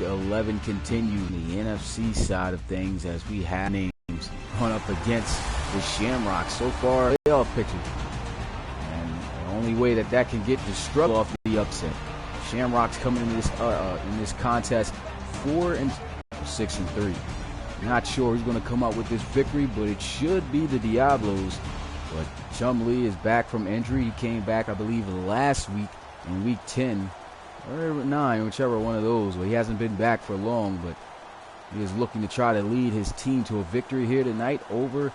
Week 11 continued the NFC side of things as we have names run up against the Shamrocks. So far, playoff picture. And the only way that can get the struggle off the upset. Shamrocks coming in this contest 4-6-3. Not sure who's going to come up with this victory, but it should be the Diablos. But Chumlee is back from injury. He came back, I believe, last week in Week 10 or 9, whichever one of those. Well, he hasn't been back for long, but he is looking to try to lead his team to a victory here tonight over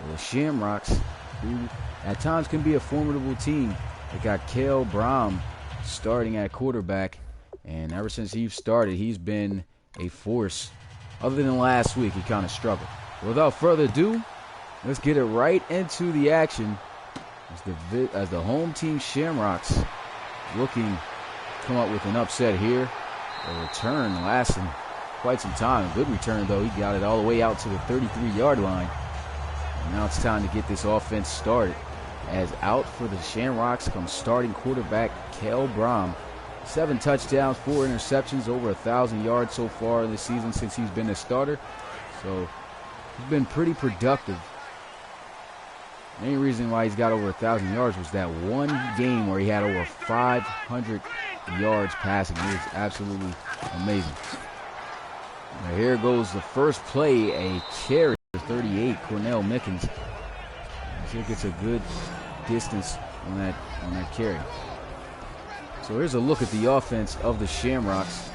the Shamrocks, who at times can be a formidable team. They got Cale Brom starting at quarterback, and ever since he started, he's been a force. Other than last week, he kind of struggled. Without further ado, let's get it right into the action as the home team Shamrocks looking to come up with an upset here. A return lasting quite some time. A good return, though. He got it all the way out to the 33-yard line. And now it's time to get this offense started. As out for the Shamrocks comes starting quarterback Cale Brom. 7 touchdowns, 4 interceptions, over 1,000 yards so far this season since he's been a starter. So he's been pretty productive. The main reason why he's got over 1,000 yards was that one game where he had over 500 yards passing. It was absolutely amazing. Now here goes the first play, a carry for 38, Cornell Mickens. He gets a good distance on that carry. So here's a look at the offense of the Shamrocks.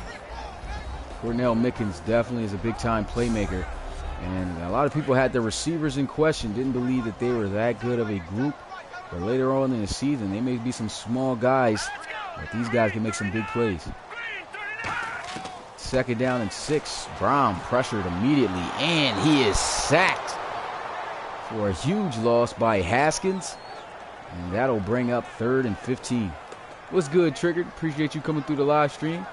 Cornell Mickens definitely is a big-time playmaker. And a lot of people had the receivers in question, didn't believe that they were that good of a group. But later on in the season, they may be some small guys, but these guys can make some big plays. 2nd down and 6. Brown pressured immediately, and he is sacked for a huge loss by Haskins. And that'll bring up 3rd and 15. What's good, Triggered? Appreciate you coming through the live stream.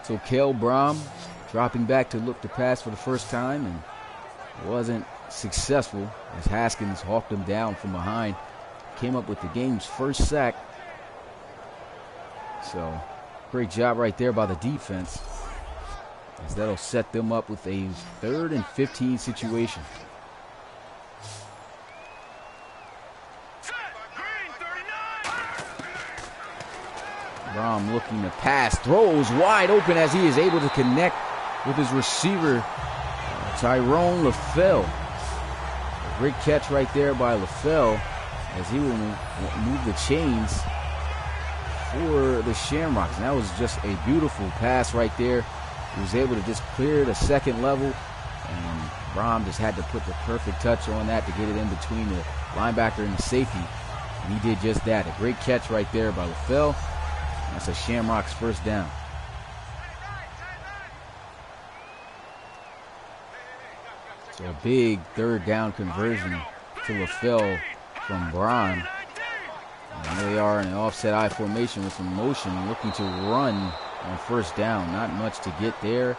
So Cale Brom dropping back to look to pass for the first time and wasn't successful as Haskins hawked him down from behind. Came up with the game's first sack. So great job right there by the defense, as that'll set them up with a 3rd and 15 situation. Brom looking to pass, throws wide open as he is able to connect with his receiver, Tyrone LaFell. A great catch right there by LaFell as he will move the chains for the Shamrocks. And that was just a beautiful pass right there. He was able to just clear the second level, and Brom just had to put the perfect touch on that to get it in between the linebacker and the safety. And he did just that. A great catch right there by LaFell. That's a Shamrocks first down. So a big 3rd down conversion to LaFell from Brom. And they are in an offset I formation with some motion, looking to run on 1st down. Not much to get there.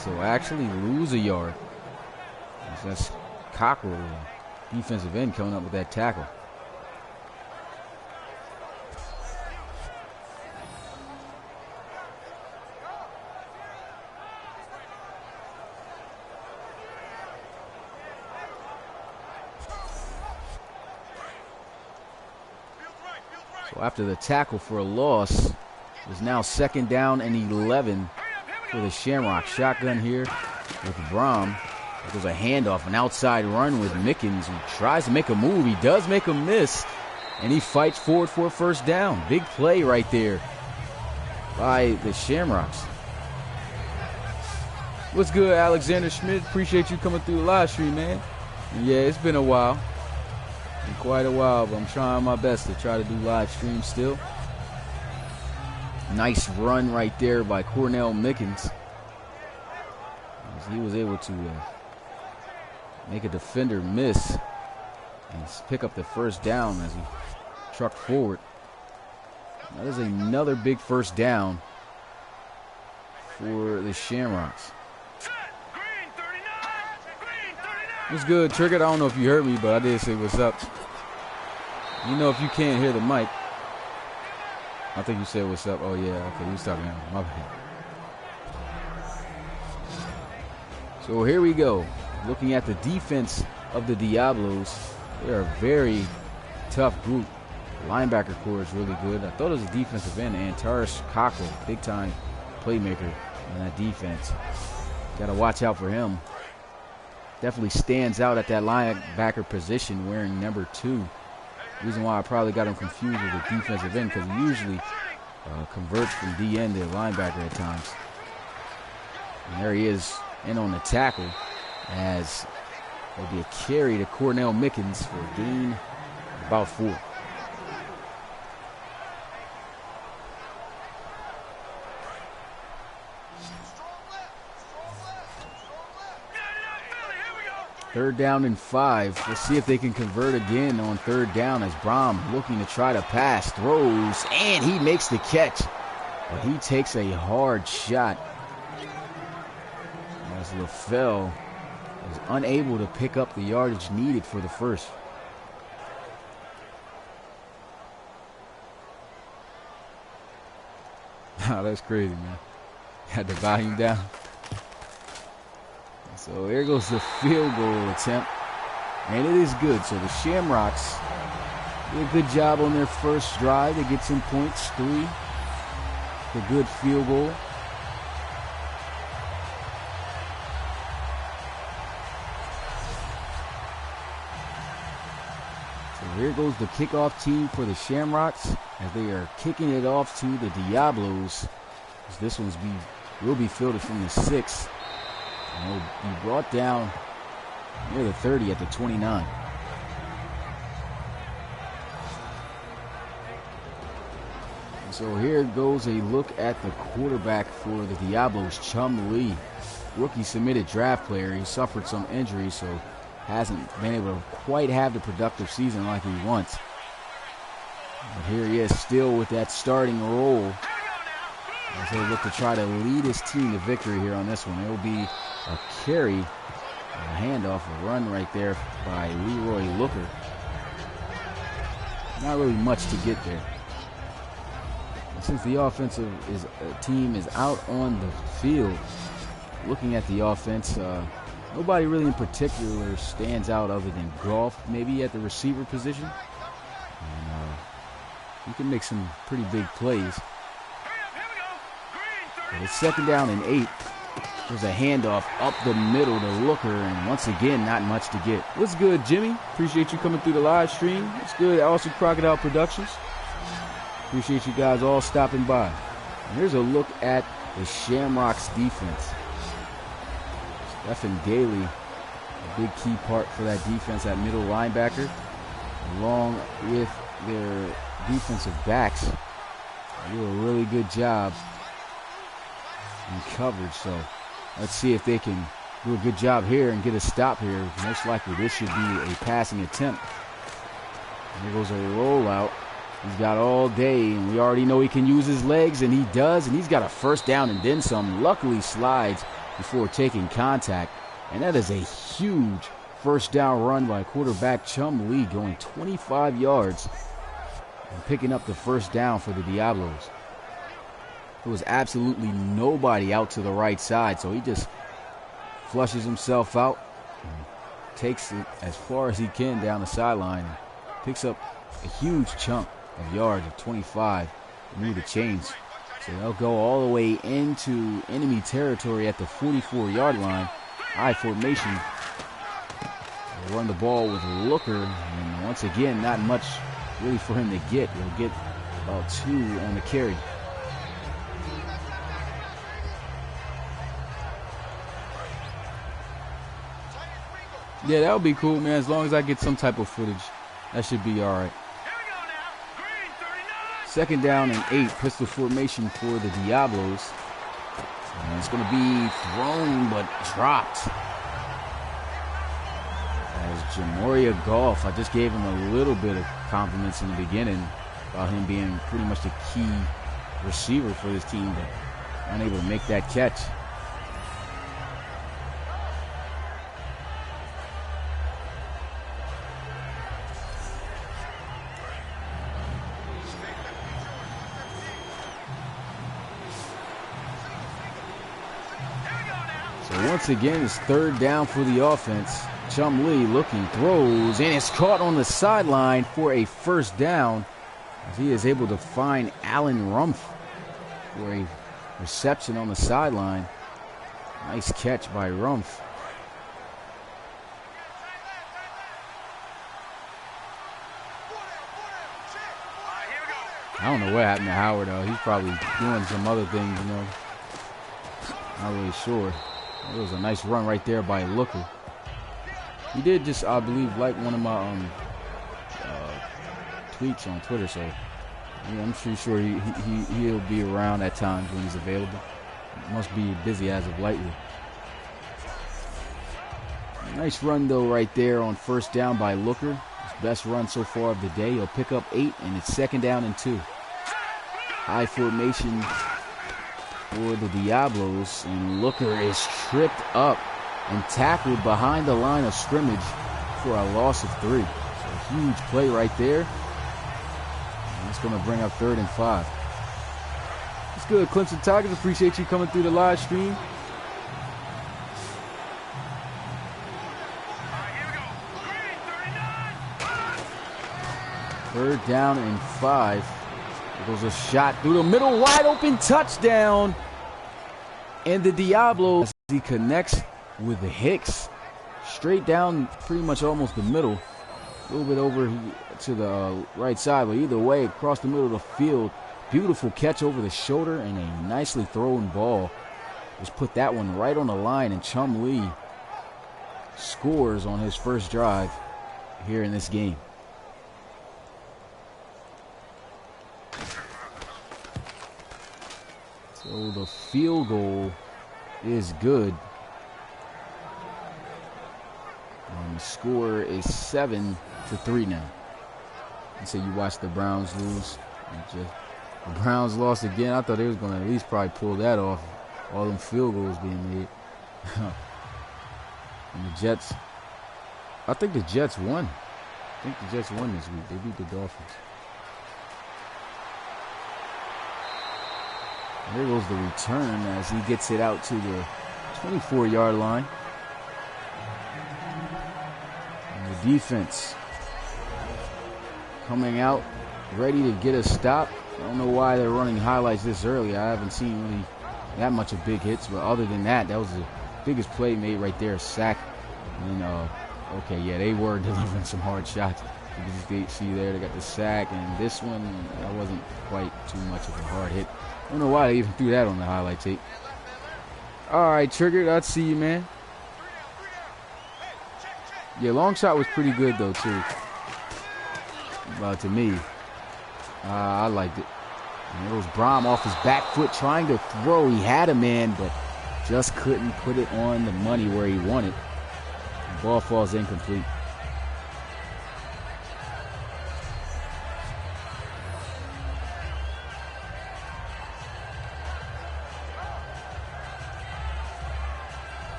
So actually lose a yard. That's Cockrell, defensive end, coming up with that tackle. So after the tackle for a loss, it's now 2nd down and 11 for the Shamrocks. Shotgun here with Brom. There's a handoff, an outside run with Mickens, who tries to make a move. He does make a miss, and he fights forward for a 1st down. Big play right there by the Shamrocks. What's good, Alexander Schmidt? Appreciate you coming through the live stream, man. And yeah, it's been a while. Been quite a while, but I'm trying my best to try to do live streams still. Nice run right there by Cornell Mickens. He was able to make a defender miss and pick up the 1st down as he trucked forward. That is another big 1st down for the Shamrocks. What's good, Triggered? I don't know if you heard me, but I did say what's up. You know, if you can't hear the mic. I think you said what's up. Oh, yeah. Okay, you was talking to him. My bad. So here we go. Looking at the defense of the Diablos. They're a very tough group. The linebacker core is really good. I thought it was a defensive end. Antares Cockle, big-time playmaker on that defense. Got to watch out for him. Definitely stands out at that linebacker position wearing number 2. Reason why I probably got him confused with the defensive end, because he usually converts from DN to linebacker at times. And there he is in on the tackle, as there'll be a carry to Cornell Mickens for a gain of about 4. Third down and 5. Let's see if they can convert again on third down, as Brom looking to try to pass, throws, and he makes the catch. But he takes a hard shot, as LaFell is unable to pick up the yardage needed for the first. Oh, that's crazy, man. Had the volume down. So there goes the field goal attempt, and it is good. So the Shamrocks did a good job on their first drive. They get some points, 3. A good field goal. So here goes the kickoff team for the Shamrocks, as they are kicking it off to the Diablos. This one's will be fielded from the 6. And will be brought down near the 30 at the 29. And so here goes a look at the quarterback for the Diablos, Chum Lee. Rookie submitted draft player. He suffered some injuries, so hasn't been able to quite have the productive season like he wants. But here he is still with that starting role, as they look to try to lead his team to victory here on this one. It will be a carry, a handoff, a run right there by Leroy Looker. Not really much to get there. And since the offensive team is out on the field, looking at the offense, nobody really in particular stands out other than Goff, maybe at the receiver position. And he can make some pretty big plays. But it's second down and 8. There's a handoff up the middle to Looker, and once again, not much to get. What's good, Jimmy? Appreciate you coming through the live stream. What's good, Austin Crocodile Productions? Appreciate you guys all stopping by. And here's a look at the Shamrocks defense. Stephen Daly, a big key part for that defense at middle linebacker, along with their defensive backs. They do a really good job in coverage, so let's see if they can do a good job here and get a stop here. Most likely this should be a passing attempt. There goes a rollout. He's got all day, and we already know he can use his legs, and he does, and he's got a first down and then some. Luckily slides before taking contact, and that is a huge first down run by quarterback Chum Lee, going 25 yards and picking up the first down for the Diablos. There was absolutely nobody out to the right side, so he just flushes himself out, and takes it as far as he can down the sideline, picks up a huge chunk of yards of 25, move the chains. So they'll go all the way into enemy territory at the 44-yard line. I formation. They'll run the ball with Looker, and once again, not much really for him to get. He'll get about 2 on the carry. Yeah, that would be cool, man. As long as I get some type of footage, that should be all right. Second down and 8, pistol formation for the Diablos. And it's going to be thrown but dropped. As Jamoria Goff, I just gave him a little bit of compliments in the beginning about him being pretty much the key receiver for this team, but unable to make that catch. So once again, it's third down for the offense. Chumlee looking, throws, and it's caught on the sideline for a first down, as he is able to find Alan Rumpf for a reception on the sideline. Nice catch by Rumpf. I don't know what happened to Howard, though. He's probably doing some other things, you know. Not really sure. It was a nice run right there by Looker. He did just, I believe, like one of my tweets on Twitter, so yeah, I'm pretty sure he'll be around at times when he's available. Must be busy as of lately. Nice run, though, right there on first down by Looker. His best run so far of the day. He'll pick up 8, and it's second down and 2. High formation for the Diablos, and Looker is tripped up and tackled behind the line of scrimmage for a loss of 3. So a huge play right there. And it's going to bring up 3rd and 5. It's good, Clemson Tigers. Appreciate you coming through the live stream. Third down and 5. There goes a shot through the middle, wide open, touchdown. And the Diablos, he connects with the Hicks. Straight down pretty much almost the middle. A little bit over to the right side, but either way, across the middle of the field. Beautiful catch over the shoulder and a nicely thrown ball. Just put that one right on the line, and Chumlee scores on his first drive here in this game. So the field goal is good. And the score is 7-3 now. And so you watch the Browns lose. The Browns lost again. I thought they was going to at least probably pull that off. All them field goals being made. And the Jets, I think the Jets won. I think the Jets won this week. They beat the Dolphins. There goes the return as he gets it out to the 24-yard line. And the defense coming out, ready to get a stop. I don't know why they're running highlights this early. I haven't seen really that much of big hits, but other than that, that was the biggest play made right there, a sack. And okay, yeah, they were delivering some hard shots. You can see there, they got the sack, and this one, that wasn't quite too much of a hard hit. I don't know why they even threw that on the highlight tape. All right, Triggered, I'll see you, man. Yeah, long shot was pretty good, though, too. To me, I liked it. And there was Brom off his back foot trying to throw. He had a man, but just couldn't put it on the money where he wanted. The ball falls incomplete.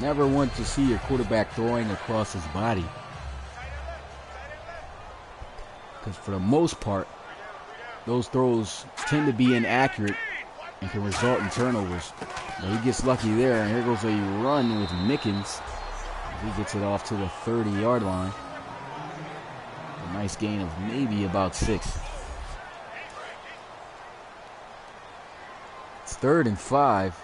Never want to see your quarterback throwing across his body. Because for the most part, those throws tend to be inaccurate and can result in turnovers. But he gets lucky there, and here goes a run with Mickens. He gets it off to the 30-yard line. A nice gain of maybe about 6. It's 3rd and 5.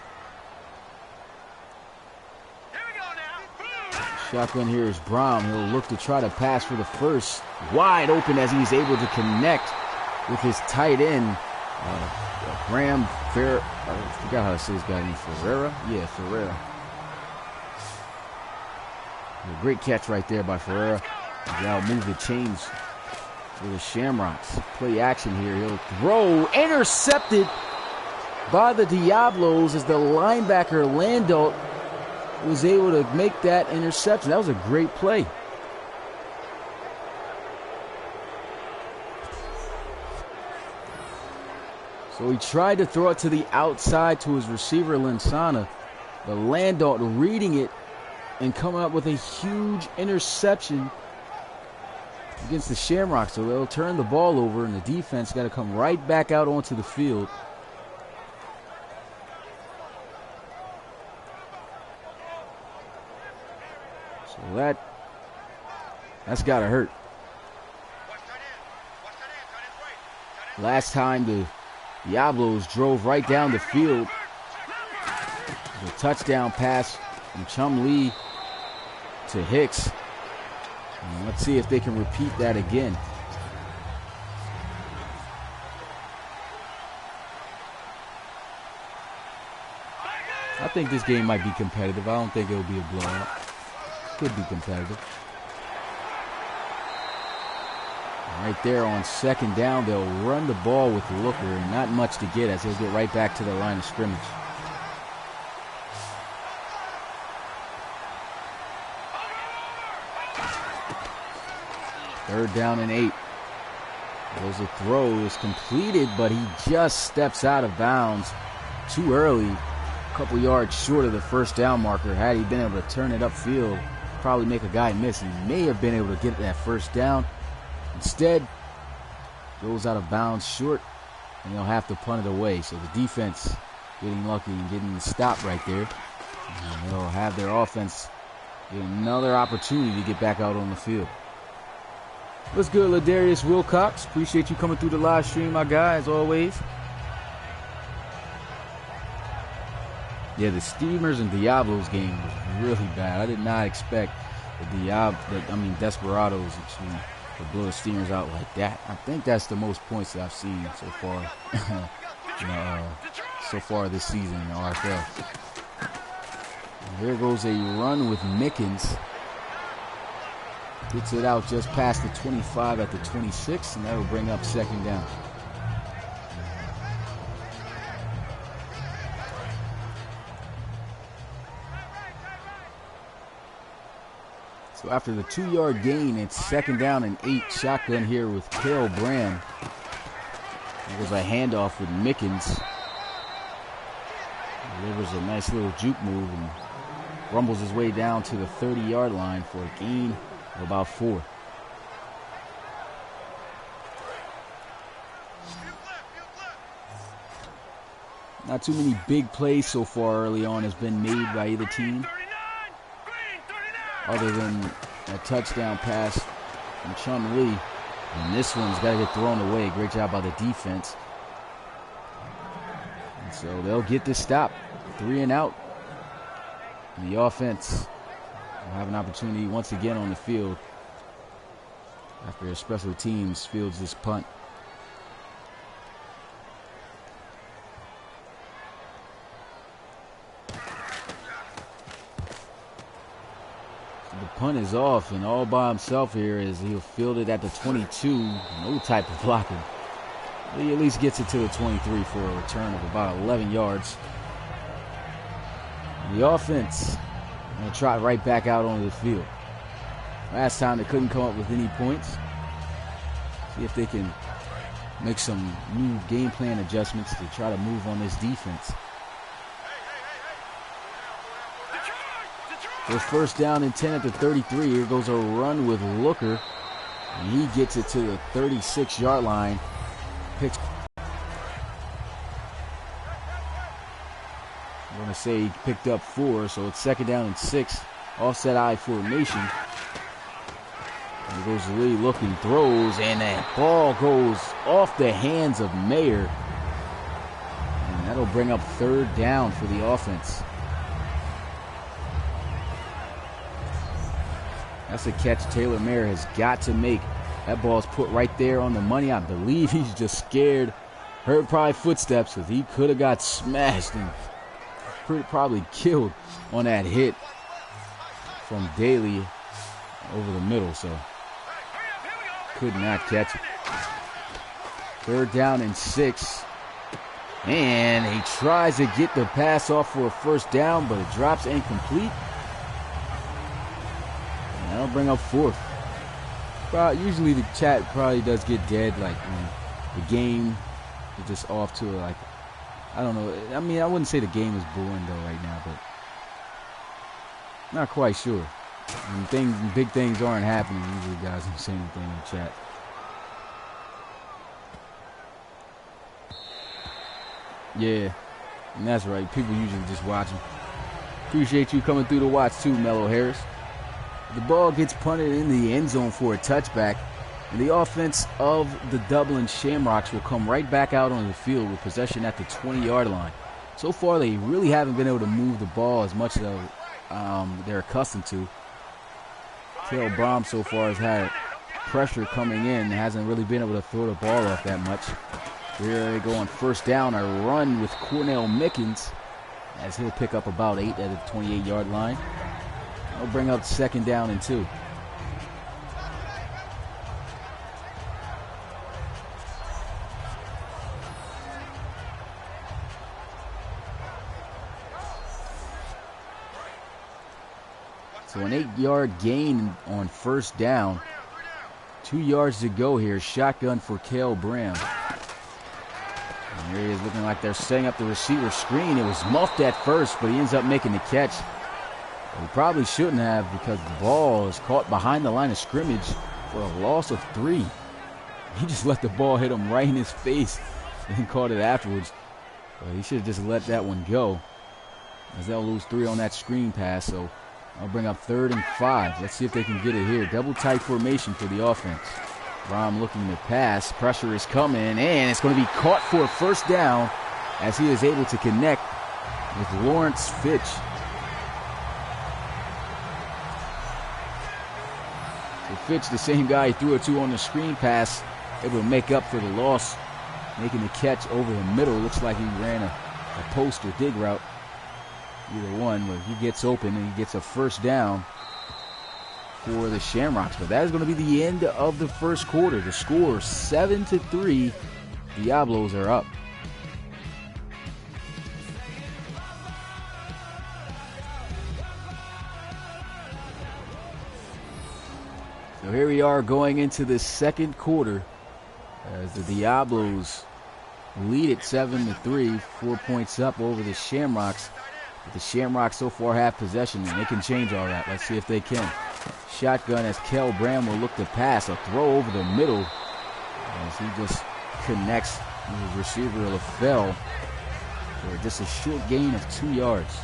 Shotgun here is Brom. He'll look to try to pass for the first. Wide open as he's able to connect with his tight end, Graham Ferreira. I forgot how to say his guy's name. Ferreira? Yeah, Ferreira. A great catch right there by Ferreira. Now move the chains for the Shamrocks. Play action here. He'll throw. Intercepted by the Diablos as the linebacker Landault was able to make that interception. That was a great play. So he tried to throw it to the outside to his receiver, Linsana. But Landault reading it and coming up with a huge interception against the Shamrocks. So they'll turn the ball over, and the defense got to come right back out onto the field. Well, that's got to hurt. Last time the Diablos drove right down the field. The touchdown pass from Chumlee to Hicks. And let's see if they can repeat that again. I think this game might be competitive. I don't think it'll be a blowout. Could be competitive. Right there on second down, they'll run the ball with Looker, and not much to get as he'll get right back to the line of scrimmage. Third down and 8. There's a throw. It's completed, but he just steps out of bounds too early. A couple yards short of the first down marker. Had he been able to turn it upfield, probably make a guy miss. He may have been able to get that first down. Instead, goes out of bounds short, and they'll have to punt it away. So the defense getting lucky and getting the stop right there. And they'll have their offense get another opportunity to get back out on the field. What's good, Ladarius Wilcox? Appreciate you coming through the live stream, my guy, as always. Yeah, the Steamers and Diablos game was really bad. I did not expect the Desperados to blow the Steamers out like that. I think that's the most points that I've seen so far, so far this season in the RFL. And here goes a run with Mickens. Gets it out just past the 25 at the 26, and that'll bring up second down. So after the 2-yard gain, it's second down and 8. Shotgun here with Carol Brand. There goes a handoff with Mickens. Delivers a nice little juke move and rumbles his way down to the 30-yard line for a gain of about 4. Not too many big plays so far early on has been made by either team, other than a touchdown pass from Chumlee. And this one's got to get thrown away. Great job by the defense. And so they'll get this stop. 3 and out. And the offense will have an opportunity once again on the field after their special teams fields this punt. The punt is off, and all by himself here as he'll field it at the 22. No type of blocking. But he at least gets it to the 23 for a return of about 11 yards. The offense going to trot right back out onto the field. Last time they couldn't come up with any points. See if they can make some new game plan adjustments to try to move on this defense. So first down and 10 at the 33. Here goes a run with Looker. And he gets it to the 36-yard line. Picks. I'm going to say he picked up 4, so it's second down and 6. Offset I formation. There goes Lee looking, throws, and that ball goes off the hands of Mayer. And that'll bring up third down for the offense. That's a catch Taylor Mayer has got to make. That ball's put right there on the money. I believe he's just scared. Heard probably footsteps because he could have got smashed and probably killed on that hit from Daly over the middle. So could not catch it. Third down and 6. And he tries to get the pass off for a first down, but it drops incomplete. That'll bring up 4th. Usually the chat probably does get dead, like when the game is just off to like, I don't know. I mean, I wouldn't say the game is boring though right now, but not quite sure. When big things aren't happening, usually guys don't say anything in the chat. Yeah, and that's right. People usually just watching. Appreciate you coming through to watch too, Mellow Harris. The ball gets punted in the end zone for a touchback. And the offense of the Dublin Shamrocks will come right back out on the field with possession at the 20-yard line. So far, they really haven't been able to move the ball as much as they're accustomed to. Cale Brom so far has had pressure coming in, hasn't really been able to throw the ball off that much. Here they go on first down, a run with Cornell Mickens, as he'll pick up about 8 at the 28-yard line. They'll bring up second down and 2. So an 8-yard gain on first down. 2 yards to go here. Shotgun for Cale Bram. And here he is looking like they're setting up the receiver screen. It was muffed at first, but he ends up making the catch. He probably shouldn't have, because the ball is caught behind the line of scrimmage for a loss of 3. He just let the ball hit him right in his face and then caught it afterwards. But he should have just let that one go, as they'll lose 3 on that screen pass. So I'll bring up 3rd and 5. Let's see if they can get it here. Double tight formation for the offense. Brom looking to pass. Pressure is coming, and it's going to be caught for a first down as he is able to connect with Lawrence Fitch. So Fitch, the same guy he threw it to on the screen pass, able to make up for the loss, making the catch over the middle. Looks like he ran a post or dig route. Either one, but he gets open and he gets a first down for the Shamrocks. But that is going to be the end of the first quarter. The score 7-3. Diablos are up. So here we are going into the second quarter as the Diablos lead at 7-3, 4 points up over the Shamrocks. But the Shamrocks so far have possession, and they can change all that. Let's see if they can. Shotgun as Cale Bram will look to pass. A throw over the middle as he just connects with receiver LaFell for just a short gain of 2 yards.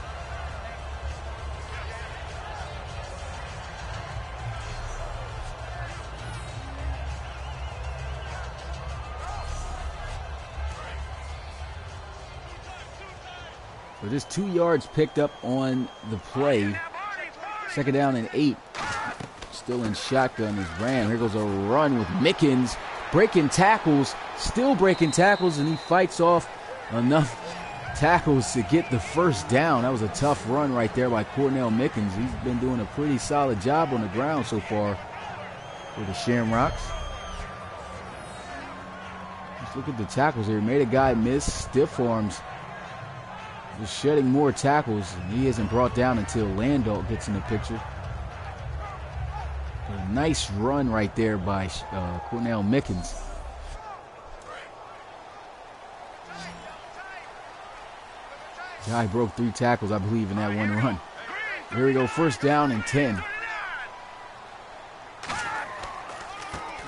So just 2 yards picked up on the play. Second down and 8. Still in shotgun is Bram. Here goes a run with Mickens. Breaking tackles. Still breaking tackles, and he fights off enough tackles to get the first down. That was a tough run right there by Cornell Mickens. He's been doing a pretty solid job on the ground so far for the Shamrocks. Let's look at the tackles here. Made a guy miss. Stiff arms. Just shedding more tackles, and he isn't brought down until Landahl gets in the picture. A nice run right there by Cornell Mickens. Guy broke 3 tackles, I believe, in that one run. Here we go, first down and 10.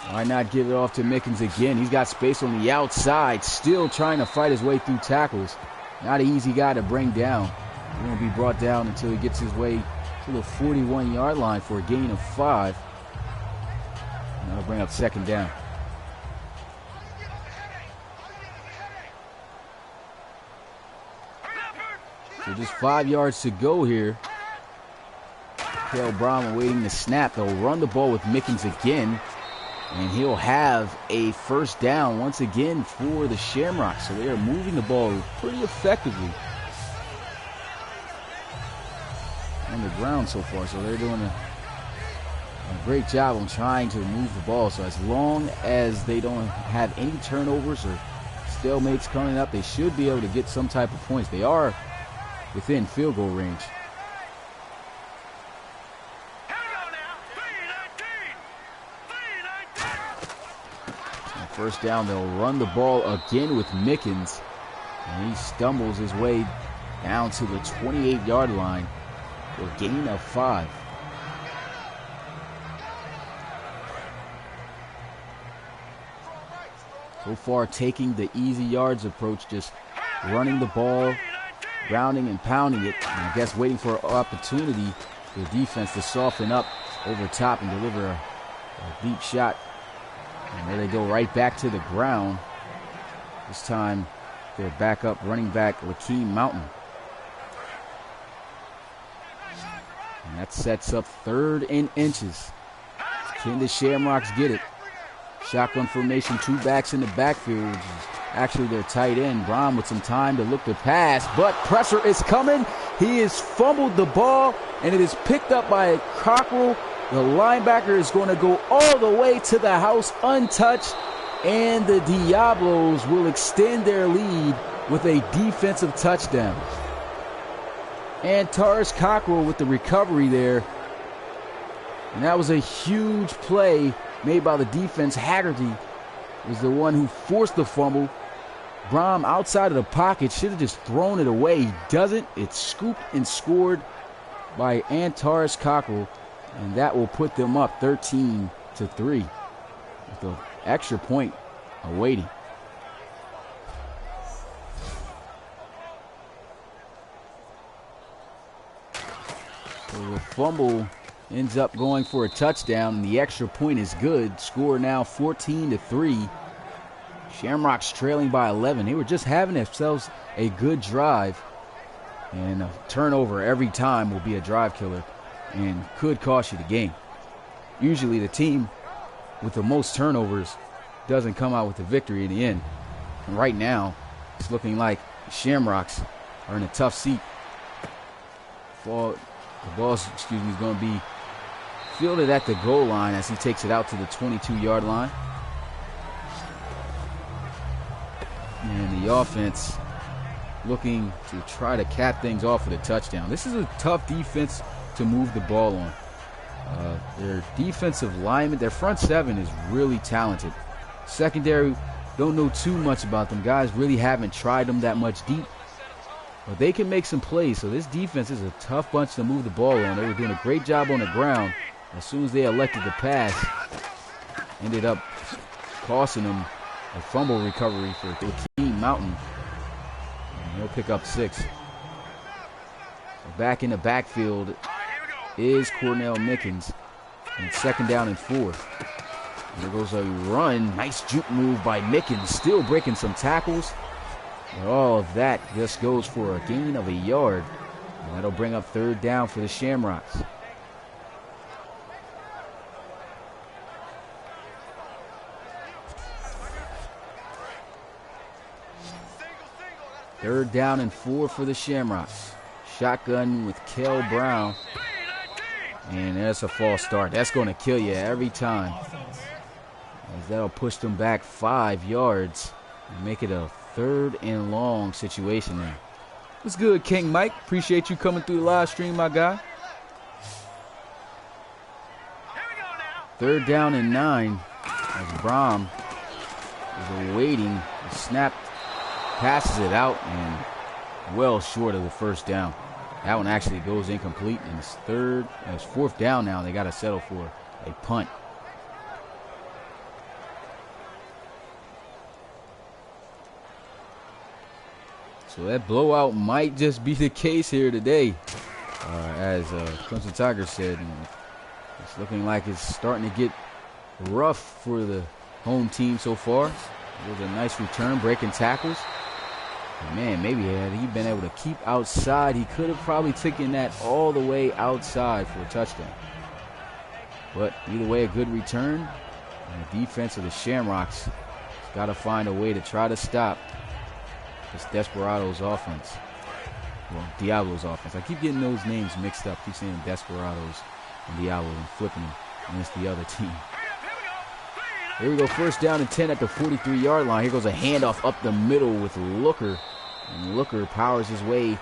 Why not give it off to Mickens again? He's got space on the outside, still trying to fight his way through tackles. Not an easy guy to bring down. He won't be brought down until he gets his way to the 41-yard line for a gain of 5. And that'll bring up second down. So just 5 yards to go here. Cale Bram awaiting the snap. They'll run the ball with Mickens again, and he'll have a first down once again for the Shamrocks. So they are moving the ball pretty effectively on the ground so far. So they're doing a great job on trying to move the ball. So as long as they don't have any turnovers or stalemates coming up, they should be able to get some type of points. They are within field goal range. First down, they'll run the ball again with Mickens, and he stumbles his way down to the 28-yard line for a gain of 5. So far, taking the easy yards approach, just running the ball, grounding and pounding it, and I guess waiting for an opportunity for the defense to soften up over top and deliver a deep shot. And there they go right back to the ground. This time, their backup running back, Lakeem Mountain. And that sets up 3rd and inches. Can the Shamrocks get it? Shotgun formation, 2 backs in the backfield. Actually, their tight end, Brom, with some time to look to pass, but pressure is coming. He has fumbled the ball, and it is picked up by Cockrell. The linebacker is going to go all the way to the house untouched, and the Diablos will extend their lead with a defensive touchdown. And Taurus Cockrell with the recovery there. And that was a huge play made by the defense. Haggerty was the one who forced the fumble. Brom outside of the pocket should have just thrown it away. He doesn't. It's scooped and scored by Antares Cockrell. And that will put them up 13-3 with the extra point awaiting. So the fumble ends up going for a touchdown, and the extra point is good. Score now 14-3. Shamrocks trailing by 11. They were just having themselves a good drive, and a turnover every time will be a drive killer and could cost you the game. Usually the team with the most turnovers doesn't come out with the victory in the end. And right now, it's looking like the Shamrocks are in a tough seat. The ball is going to be fielded at the goal line as he takes it out to the 22-yard line. And the offense looking to try to cap things off with a touchdown. This is a tough defense to move the ball on. Their defensive linemen, their front seven is really talented. Secondary, don't know too much about them. Guys really haven't tried them that much deep. But they can make some plays. So this defense is a tough bunch to move the ball on. They were doing a great job on the ground. As soon as they elected to pass, ended up costing them a fumble recovery for Lakeem Mountain. And he'll pick up 6. So back in the backfield is Cornell Mickens. And 2nd down and 4. And there goes a run. Nice juke move by Mickens. Still breaking some tackles. But all of that just goes for a gain of a yard. And that'll bring up 3rd down for the Shamrocks. Third down and 4 for the Shamrocks. Shotgun with Kel Brown. And that's a false start. That's going to kill you every time. As that'll push them back 5 yards and make it a 3rd and long situation there. What's good, King Mike? Appreciate you coming through the live stream, my guy. 3rd down and 9 as Brom is awaiting the snap. Passes it out and well short of the 1st down. That one actually goes incomplete, and it's 4th down now. They got to settle for a punt. So that blowout might just be the case here today, as Clemson Tigers said. And it's looking like it's starting to get rough for the home team so far. It was a nice return, breaking tackles. Man, maybe had he been able to keep outside, he could have probably taken that all the way outside for a touchdown. But either way, a good return. And the defense of the Shamrocks has got to find a way to try to stop this Desperados offense. Well, Diablos offense. I keep getting those names mixed up. Keep saying Desperados and Diablos and flipping them against the other team. Here we go, 1st down and 10 at the 43-yard line. Here goes a handoff up the middle with Looker. And Looker powers his way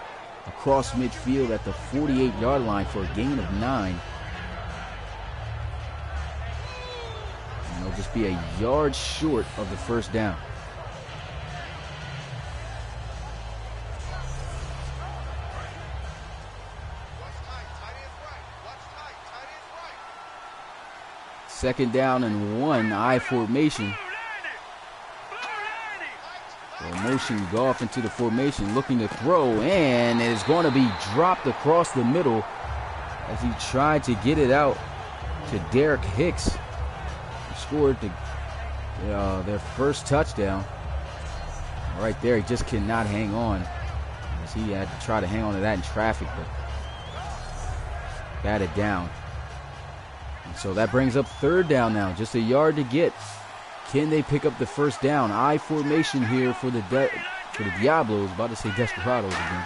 across midfield at the 48-yard line for a gain of 9. And it'll just be a yard short of the 1st down. Second down and 1, I formation. So motion, go off into the formation, looking to throw, and it is going to be dropped across the middle as he tried to get it out to Derek Hicks, who scored their first touchdown. Right there, he just cannot hang on. As he had to try to hang on to that in traffic, but got it down. And so that brings up third down now, just a yard to get. Can they pick up the first down? I formation here for the Diablos. About to say Desperados again.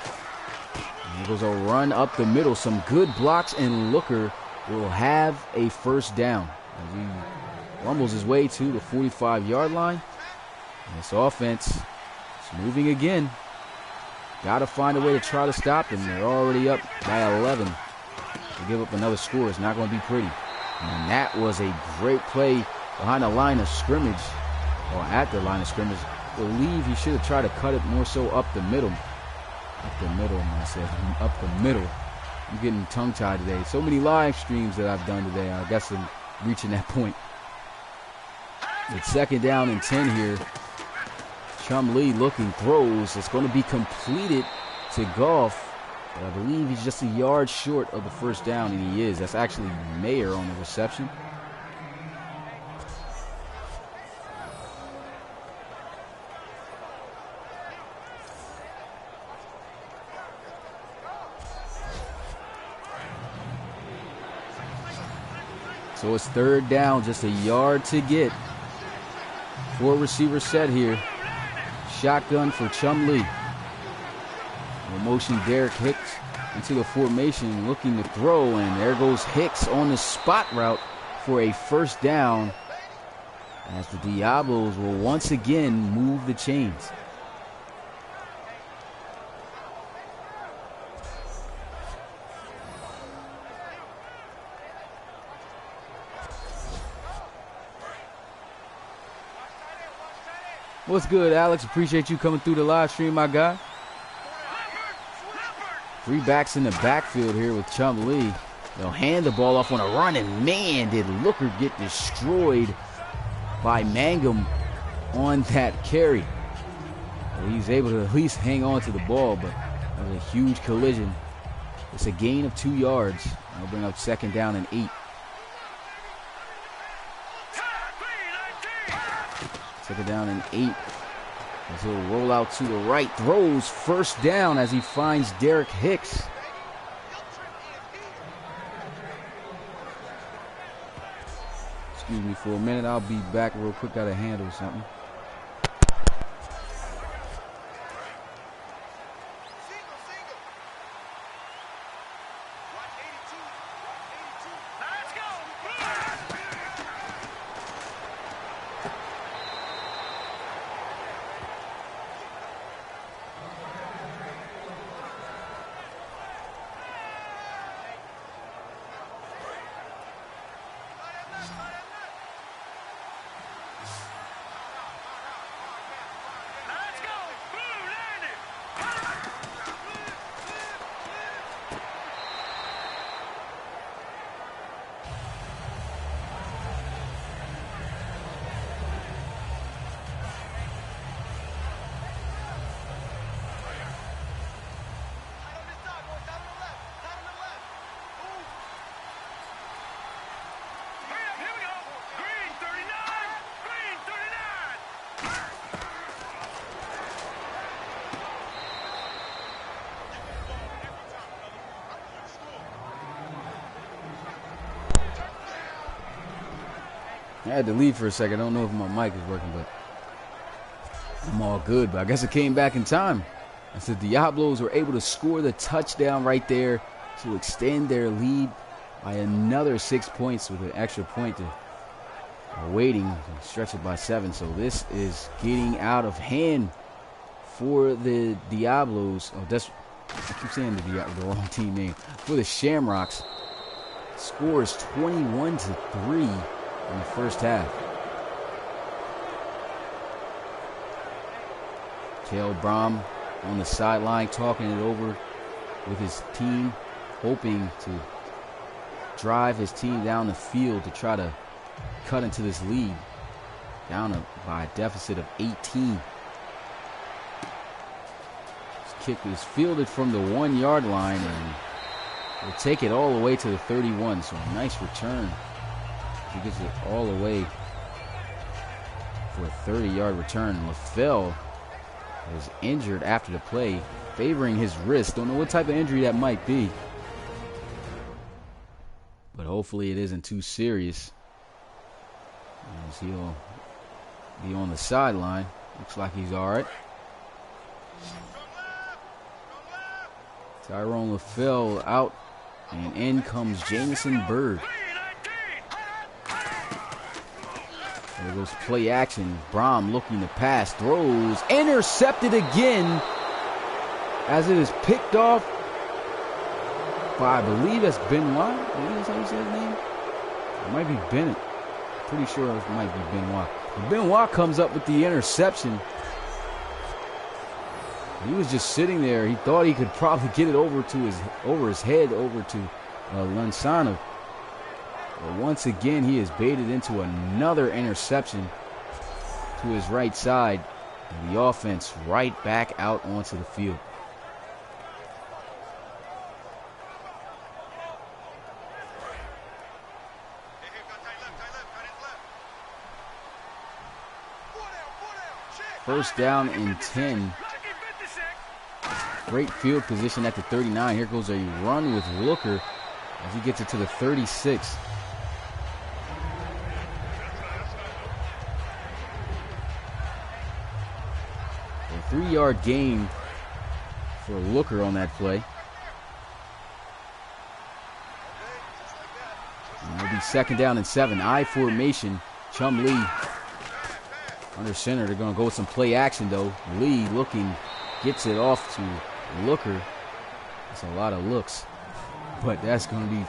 And there goes a run up the middle. Some good blocks, and Looker will have a first down as he rumbles his way to the 45-yard line. And this offense is moving again. Got to find a way to try to stop them. They're already up by 11. To give up another score is not going to be pretty. And that was a great play behind the line of scrimmage, or at the line of scrimmage. I believe he should have tried to cut it more so up the middle. Up the middle, I said. Up the middle. I'm getting tongue-tied today. So many live streams that I've done today. I guess I'm reaching that point. It's second down and 10 here. Chumlee looking, throws. It's going to be completed to Goff. But I believe he's just a yard short of the first down, and he is. That's actually Mayer on the reception. So it's third down, just a yard to get. 4 receivers set here. Shotgun for Chumlee. We'll motion Derek Hicks into the formation, looking to throw, and there goes Hicks on the spot route for a first down, as the Diablos will once again move the chains. What's good, Alex? Appreciate you coming through the live stream, my guy. 3 backs in the backfield here with Chumlee. They'll hand the ball off on a run, and man, did Looker get destroyed by Mangum on that carry. He's able to at least hang on to the ball, but that was a huge collision. It's a gain of 2 yards. They'll bring up second down and 8. Second down and 8. As he'll roll out to the right, throws first down as he finds Derek Hicks. Excuse me for a minute. I'll be back real quick. Got to handle something. I had to leave for a second. I don't know if my mic is working, but I'm all good. But I guess it came back in time. As the Diablos were able to score the touchdown right there to extend their lead by another 6 points with an extra point to waiting to stretch it by 7. So this is getting out of hand for the Diablos. Oh, that's, I keep saying the wrong team name. For the Shamrocks. Score is 21-3. In the first half. Tail Brom on the sideline talking it over with his team, hoping to drive his team down the field to try to cut into this lead. Down by a deficit of 18. This kick is fielded from the 1-yard line and will take it all the way to the 31. So a nice return He gets it all the way for a 30-yard return. LaFell was injured after the play, favoring his wrist. Don't know what type of injury that might be, but hopefully it isn't too serious, as he'll be on the sideline. Looks like he's all right. Tyrone LaFell out, and in comes Jamison Byrd. There goes play action. Brom looking to pass, throws, intercepted again, as it is picked off by, I believe that's Benoit. I believe that's how you say his name. It might be Bennett. Pretty sure it might be Benoit. But Benoit comes up with the interception. He was just sitting there. He thought he could probably get it over his head over to Lansana. But once again, he is baited into another interception to his right side. And the offense right back out onto the field. First down and 10. Great field position at the 39. Here goes a run with Looker as he gets it to the 36. A 3-yard gain for Looker on that play. And it'll be second down and 7. I formation. Chumlee under center. They're going to go with some play action, though. Lee looking, gets it off to Looker. That's a lot of looks. But that's going to be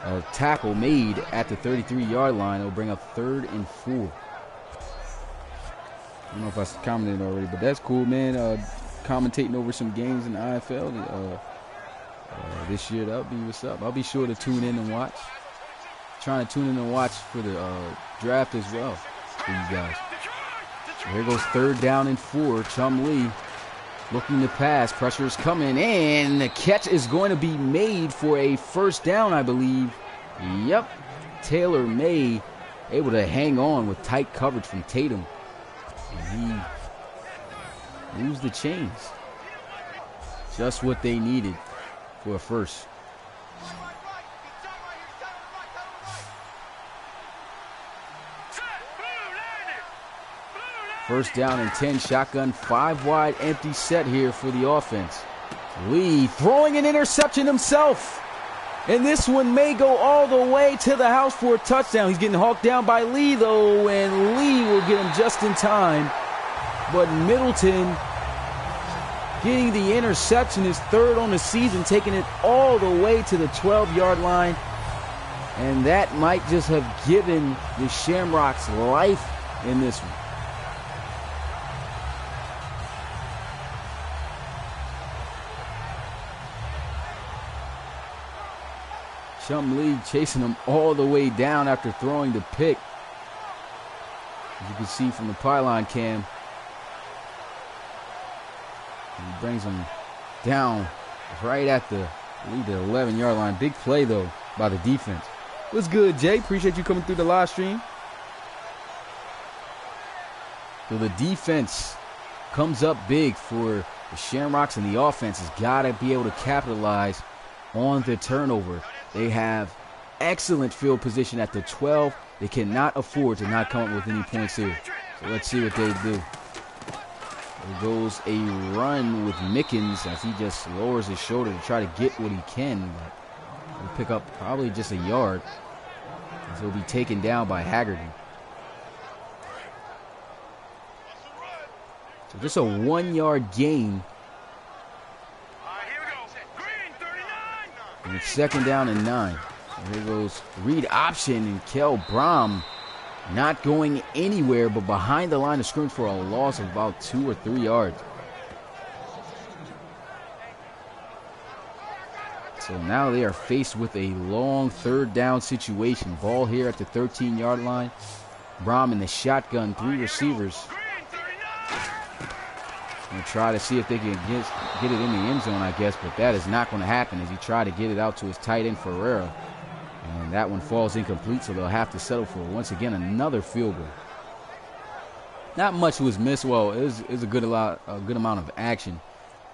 a tackle made at the 33-yard line. It'll bring up 3rd and 4. I don't know if I commented already, but that's cool, man. Commentating over some games in the IFL this year. That'll be what's up. I'll be sure to tune in and watch. Trying to tune in and watch for the draft as well for you guys. So here goes 3rd down and 4. Chumlee looking to pass. Pressure is coming, and the catch is going to be made for a first down, I believe. Yep. Taylor May able to hang on with tight coverage from Tatum. And he moves the chains. Just what they needed for a first. First down and 10, shotgun, 5 wide, empty set here for the offense. Lee throwing an interception himself. And this one may go all the way to the house for a touchdown. He's getting hawked down by Lee, though, and Lee will get him just in time. But Middleton getting the interception, his 3rd on the season, taking it all the way to the 12-yard line. And that might just have given the Shamrocks life in this one. Chumlee chasing him all the way down after throwing the pick. As you can see from the pylon cam. And he brings him down right at the 11-yard line. Big play, though, by the defense. What's good, Jay? Appreciate you coming through the live stream. So the defense comes up big for the Shamrocks, and the offense has got to be able to capitalize on the turnover. They have excellent field position at the 12. They cannot afford to not come up with any points here. So let's see what they do. There goes a run with Mickens as he just lowers his shoulder to try to get what he can. But he'll pick up probably just a yard, as he'll be taken down by Haggerty. So just a 1-yard gain. And it's second down and 9. And here goes read option, and Kel Brom not going anywhere but behind the line of scrimmage for a loss of about 2 or 3 yards. So now they are faced with a long 3rd down situation. Ball here at the 13-yard line. Brom in the shotgun, 3 receivers. And try to see if they can get it in the end zone, I guess, but that is not going to happen as he tried to get it out to his tight end, Ferreira. And that one falls incomplete, so they'll have to settle for, once again, another field goal. Not much was missed. Well, it was a good amount of action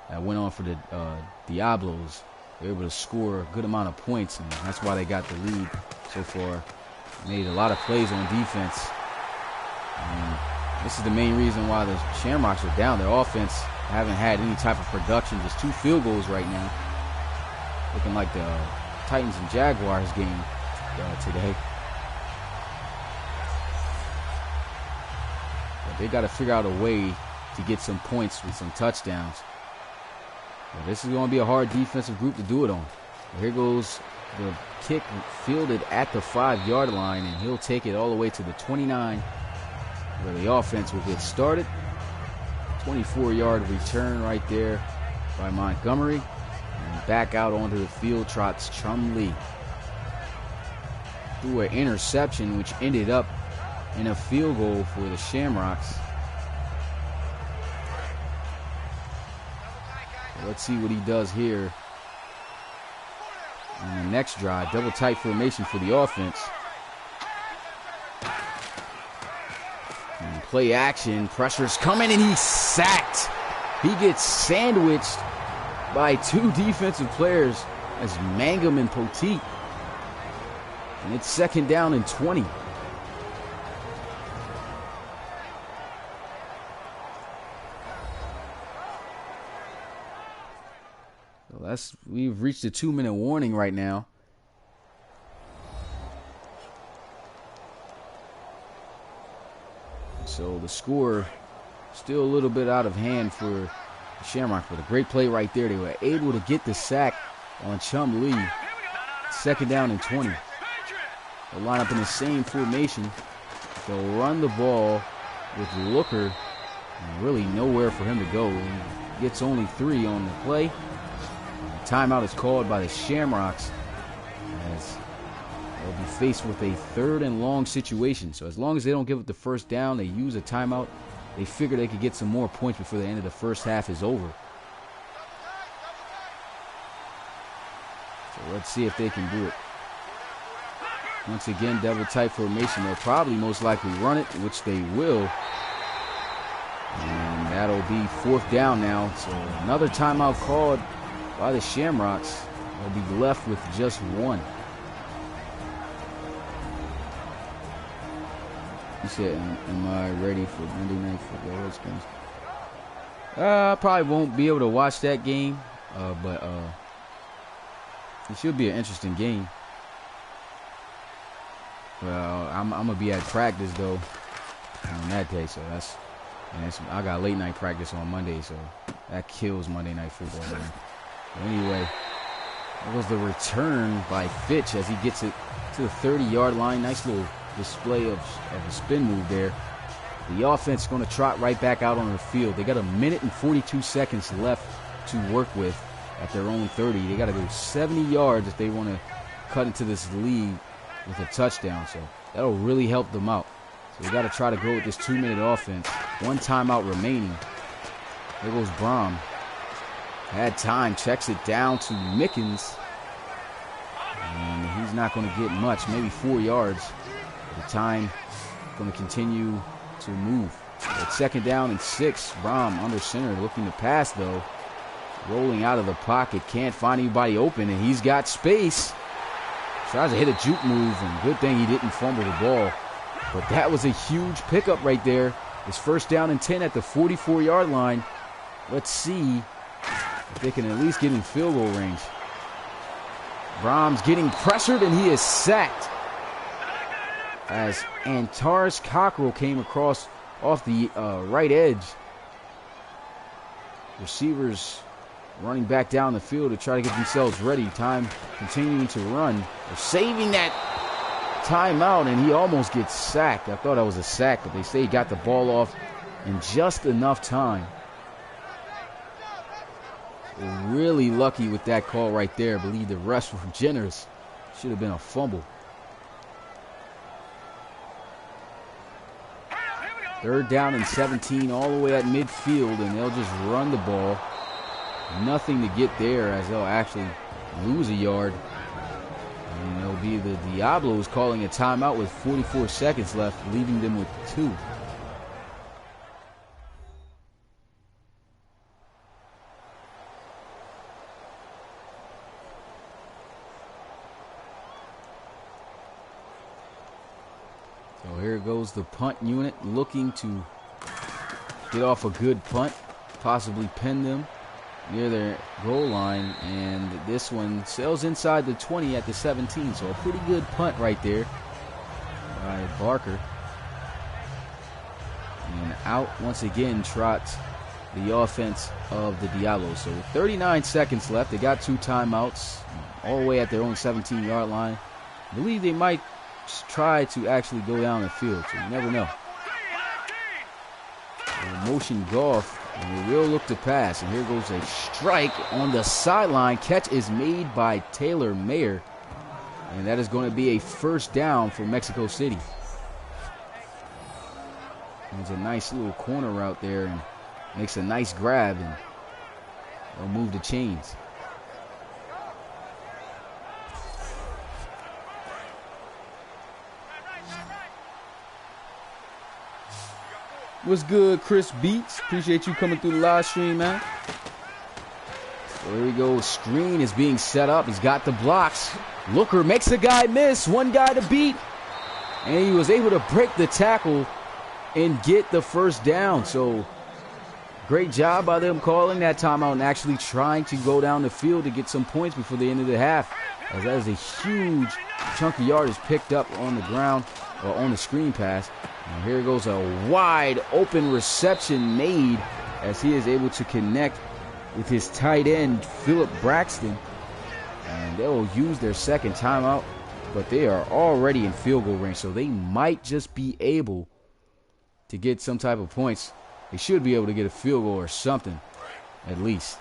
that went on for the Diablos. They were able to score a good amount of points, and that's why they got the lead so far. Made a lot of plays on defense. And this is the main reason why the Shamrocks are down. Their offense haven't had any type of production. Just 2 field goals right now. Looking like the Titans and Jaguars game today. But they got to figure out a way to get some points with some touchdowns. But this is going to be a hard defensive group to do it on. But here goes the kick fielded at the 5-yard line, and he'll take it all the way to the 29, where the offense will get started. 24-yard return right there by Montgomery. And back out onto the field trots Chumlee. Threw an interception, which ended up in a field goal for the Shamrocks. Let's see what he does here on the next drive. Double tight formation for the offense. And play action. Pressure's coming, and he's sacked. He gets sandwiched by 2 defensive players as Mangum and Poteet. And it's 2nd down and 20. We've reached a 2-minute warning right now. So the score still a little bit out of hand for the Shamrocks, but a great play right there. They were able to get the sack on Chumlee. 2nd down and 20. They'll line up in the same formation. They'll run the ball with Looker. And really nowhere for him to go. He gets only 3 on the play. Timeout is called by the Shamrocks as they'll be faced with a 3rd and long situation. So as long as they don't give up the first down, they use a timeout. They figure they could get some more points before the end of the first half is over. So let's see if they can do it. Once again, double tight formation. They'll probably most likely run it, which they will. And that'll be 4th down now. So another timeout called by the Shamrocks. They'll be left with just 1. You said, am I ready for Monday Night Football? I probably won't be able to watch that game, but it should be an interesting game. Well, I'm going to be at practice, though, on that day, so I got late night practice on Monday, so that kills Monday Night Football, man. Anyway, that was the return by Fitch as he gets it to the 30-yard line. Nice little display of a spin move there. The offense is going to trot right back out on the field. They got 1 minute and 42 seconds left to work with at their own 30. They got to go 70 yards if they want to cut into this lead with a touchdown. So that'll really help them out. So we got to try to go with this 2-minute offense. 1 timeout remaining. There goes Brom. Had time, checks it down to Mickens. And he's not going to get much, maybe 4 yards. The time going to continue to move. At 2nd down and 6, Brom under center, looking to pass though. Rolling out of the pocket, can't find anybody open, and he's got space. Tries to hit a juke move, and good thing he didn't fumble the ball. But that was a huge pickup right there. It's 1st down and 10 at the 44-yard line. Let's see if they can at least get in field goal range. Brom's getting pressured, and he is sacked as Antares Cockrell came across off the right edge. Receivers running back down the field to try to get themselves ready. Time continuing to run. They're saving that timeout, and he almost gets sacked. I thought that was a sack, but they say he got the ball off in just enough time. Really lucky with that call right there. I believe the rest were generous. Should have been a fumble. 3rd down and 17 all the way at midfield, and they'll just run the ball. Nothing to get there as they'll actually lose a yard. And they'll It'll be the Diablos calling a timeout with 44 seconds left, leaving them with 2. So here goes the punt unit looking to get off a good punt, possibly pin them near their goal line, and this one sails inside the 20 at the 17, so a pretty good punt right there by Barker. And out once again trots the offense of the Diablos. So with 39 seconds left, they got 2 timeouts all the way at their own 17-yard line. I believe they might try to actually go down the field, so you never know. Motion golf, and they will look to pass, and here goes a strike on the sideline. Catch is made by Taylor Mayer, and that is going to be a first down for Mexico City. There's a nice little corner route there, and makes a nice grab, and they'll move the chains. What's good, Chris Beats? Appreciate you coming through the live stream, man. So here we go. Screen is being set up. He's got the blocks. Looker makes a guy miss. One guy to beat. And he was able to break the tackle and get the first down. So great job by them calling that timeout and actually trying to go down the field to get some points before the end of the half. As that is a huge chunk of yardage picked up on the ground or on the screen pass. And here goes a wide open reception made as he is able to connect with his tight end, Philip Braxton. And they will use their second timeout, but they are already in field goal range, so they might just be able to get some type of points. They should be able to get a field goal or something, at least.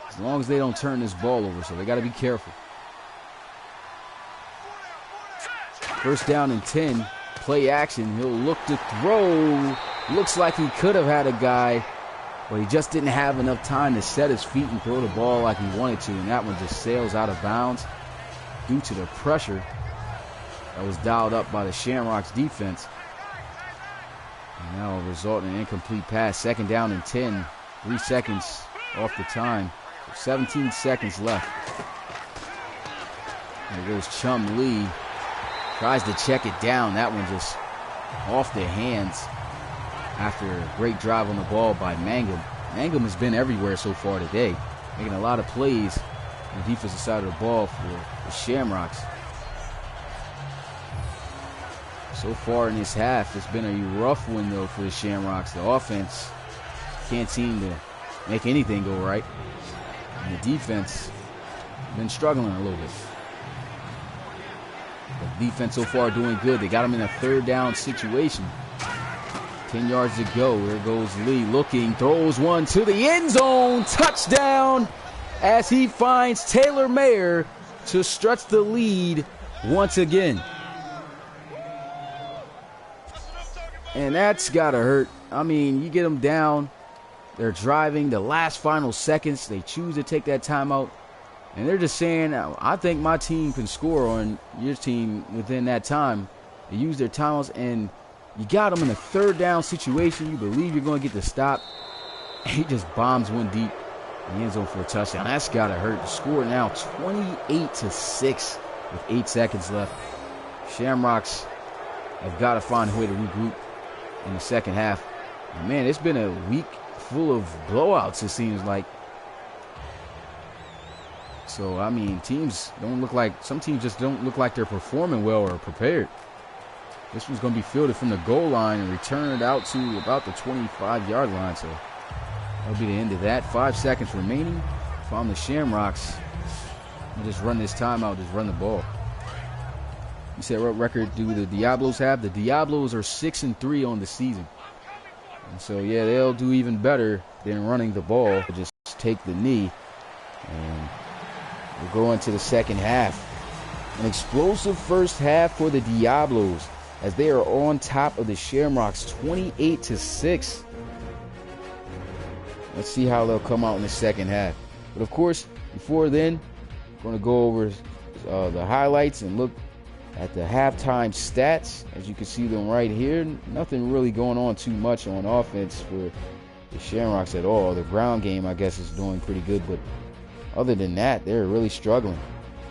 As long as they don't turn this ball over, so they got to be careful. First down and 10. Play action. He'll look to throw. Looks like he could have had a guy, but he just didn't have enough time to set his feet and throw the ball like he wanted to, and that one just sails out of bounds due to the pressure that was dialed up by the Shamrocks defense. And that will result in an incomplete pass. Second down and 10. 3 seconds off the time. 17 seconds left. There goes Chum Lee. Tries to check it down. That one just off the hands after a great drive on the ball by Mangum. Mangum has been everywhere so far today, making a lot of plays on the defensive side of the ball for the Shamrocks. So far in this half, it's been a rough one, though, for the Shamrocks. The offense can't seem to make anything go right. And the defense has been struggling a little bit. The defense so far doing good. They got him in a third down situation. 10 yards to go. There goes Lee looking, throws one to the end zone. Touchdown as he finds Taylor Mayer to stretch the lead once again. And that's got to hurt. I mean, you get them down. They're driving the last final seconds. They choose to take that timeout. And they're just saying, I think my team can score on your team within that time. They use their timeouts, and you got them in a third down situation. You believe you're going to get the stop. And he just bombs one deep in the end zone for a touchdown. That's got to hurt. The score now 28-6 with 8 seconds left. Shamrocks have got to find a way to regroup in the second half. And man, it's been a week full of blowouts, it seems like. So, I mean, some teams just don't look like they're performing well or prepared. This one's going to be fielded from the goal line and returned out to about the 25-yard line. So, that'll be the end of that. 5 seconds remaining. If I'm the Shamrocks, I'll just run this timeout, just run the ball. You said, what record do the Diablos have? The Diablos are 6-3 on the season. And so, yeah, they'll do even better than running the ball. Just take the knee and we'll go into the second half. An explosive first half for the Diablos as they are on top of the Shamrocks 28-6. Let's see how they'll come out in the second half. But of course, before then, I'm going to go over the highlights and look at the halftime stats. As you can see them right here, nothing really going on too much on offense for the Shamrocks at all. The ground game, I guess, is doing pretty good, but other than that, they're really struggling.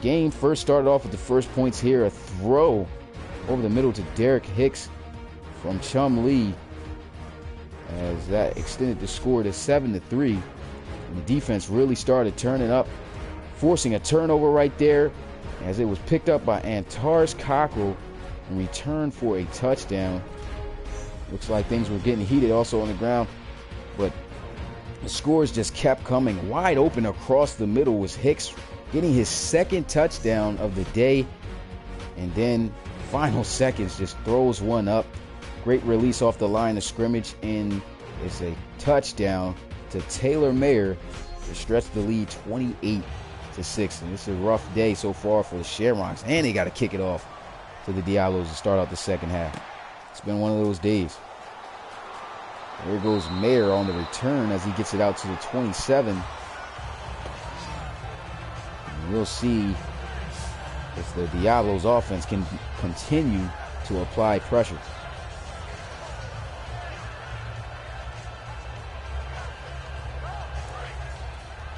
Game first started off with the first points here. A throw over the middle to Derek Hicks from Chum Lee, as that extended the score to 7-3. And the defense really started turning up, forcing a turnover right there, as it was picked up by Antares Cockrell and returned for a touchdown. Looks like things were getting heated also on the ground, but the scores just kept coming. Wide open across the middle was Hicks, getting his second touchdown of the day, and then final seconds just throws one up. Great release off the line of scrimmage, and it's a touchdown to Taylor Mayer to stretch the lead 28-6. And it's a rough day so far for the Shamrocks, and they got to kick it off to the Diablos to start out the second half. It's been one of those days. There goes Mayer on the return as he gets it out to the 27. And we'll see if the Diablos offense can continue to apply pressure.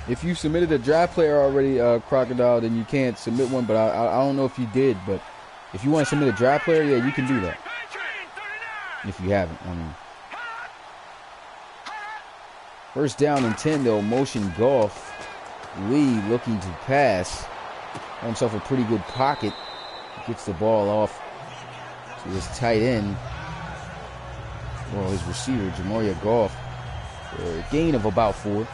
If you submitted a draft player already, Crocodile, then you can't submit one, but I don't know if you did. But if you want to submit a draft player, yeah, you can do that. If you haven't, I mean. First down and 10, though, motion golf. Lee looking to pass. Got himself a pretty good pocket. Gets the ball off to his tight end. Well, his receiver, Jamoria Goff. A gain of about 4.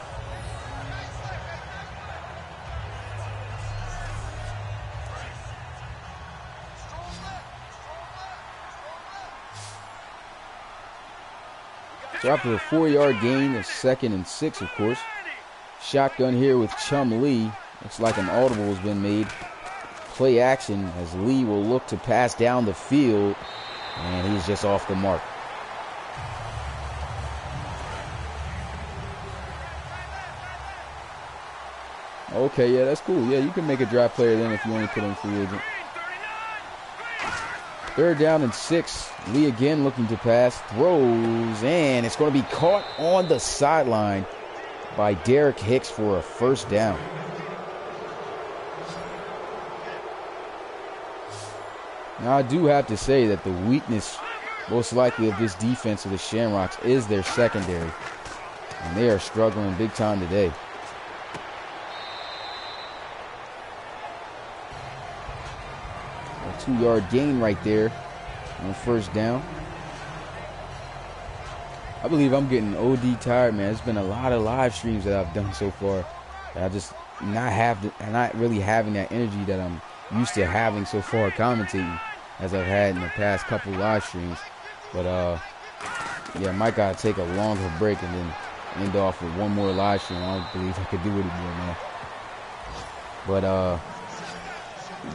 So after a 4-yard gain, a 2nd and 6, of course. Shotgun here with Chum Lee. Looks like an audible has been made. Play action as Lee will look to pass down the field, and he's just off the mark. Okay, yeah, that's cool. Yeah, you can make a draft player then if you want to put him free agent. 3rd down and 6. Lee again looking to pass. Throws, and it's going to be caught on the sideline by Derek Hicks for a first down. Now, I do have to say that the weakness, most likely, of this defense of the Shamrocks is their secondary. And they are struggling big time today. A 2-yard gain right there on first down. I believe I'm getting OD tired, man. It's been a lot of live streams that I've done so far. I just not really having that energy that I'm used to having so far commentating as I've had in the past couple live streams. But yeah, I might gotta take a longer break and then end off with one more live stream. I don't believe I could do it anymore, man. But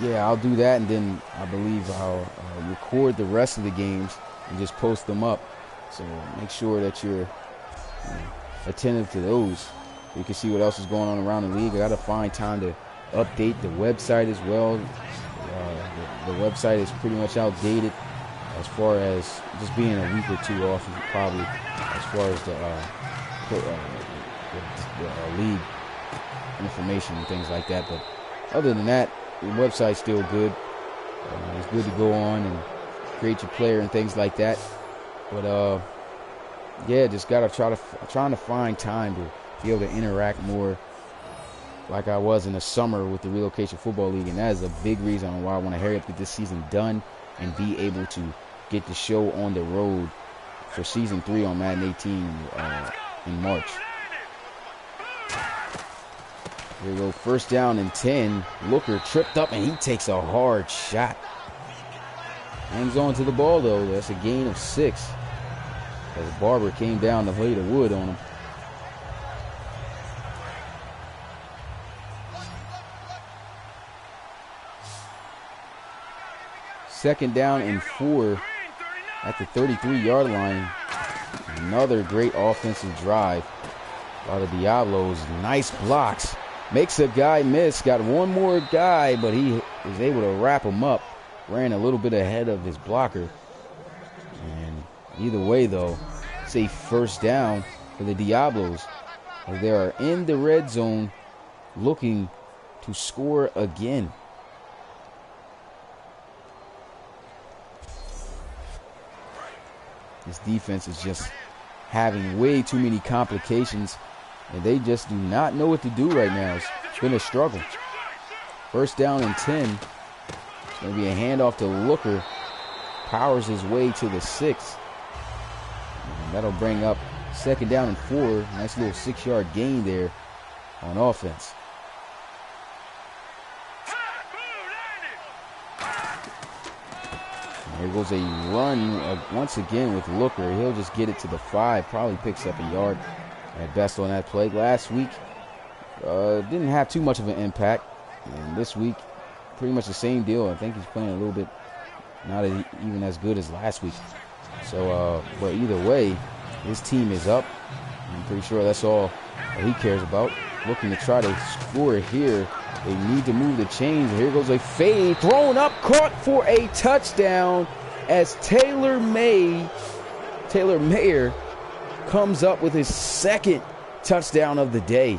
yeah, I'll do that, and then I believe I'll record the rest of the games and just post them up. So make sure that you're attentive to those. You can see what else is going on around the league. I got to find time to update the website as well. The website is pretty much outdated as far as just being a week or two off, probably, as far as the league information and things like that. But other than that, the website's still good. It's good to go on and create your player and things like that. But yeah, just gotta trying to find time to be able to interact more like I was in the summer with the Relocation Football League, and that is a big reason why I want to hurry up, get this season done, and be able to get the show on the road for season 3 on Madden 18 in March. Here we go, first down and 10. Looker tripped up, and he takes a hard shot. Hangs on to the ball, though. That's a gain of 6. As Barber came down to lay the wood on him. Second down and 4 at the 33-yard line. Another great offensive drive by the Diablos. Nice blocks Makes a guy miss. Got one more guy, but he was able to wrap him up. Ran a little bit ahead of his blocker. And either way, though, it's a first down for the Diablos, as they are in the red zone looking to score again. This defense is just having way too many complications, and they just do not know what to do right now. It's been a struggle. First down and 10. It's going to be a handoff to Looker. Powers his way to the 6. And that'll bring up second down and 4. Nice little 6-yard gain there on offense. There goes a run once again with Looker. He'll just get it to the 5. Probably picks up a yard at best on that play. Last week, didn't have too much of an impact. And this week, pretty much the same deal. I think he's playing a little bit not even as good as last week. So, but either way, his team is up. I'm pretty sure that's all that he cares about. Looking to try to score here. They need to move the chains. Here goes a fade. Thrown up, caught for a touchdown as Taylor Mayer comes up with his second touchdown of the day.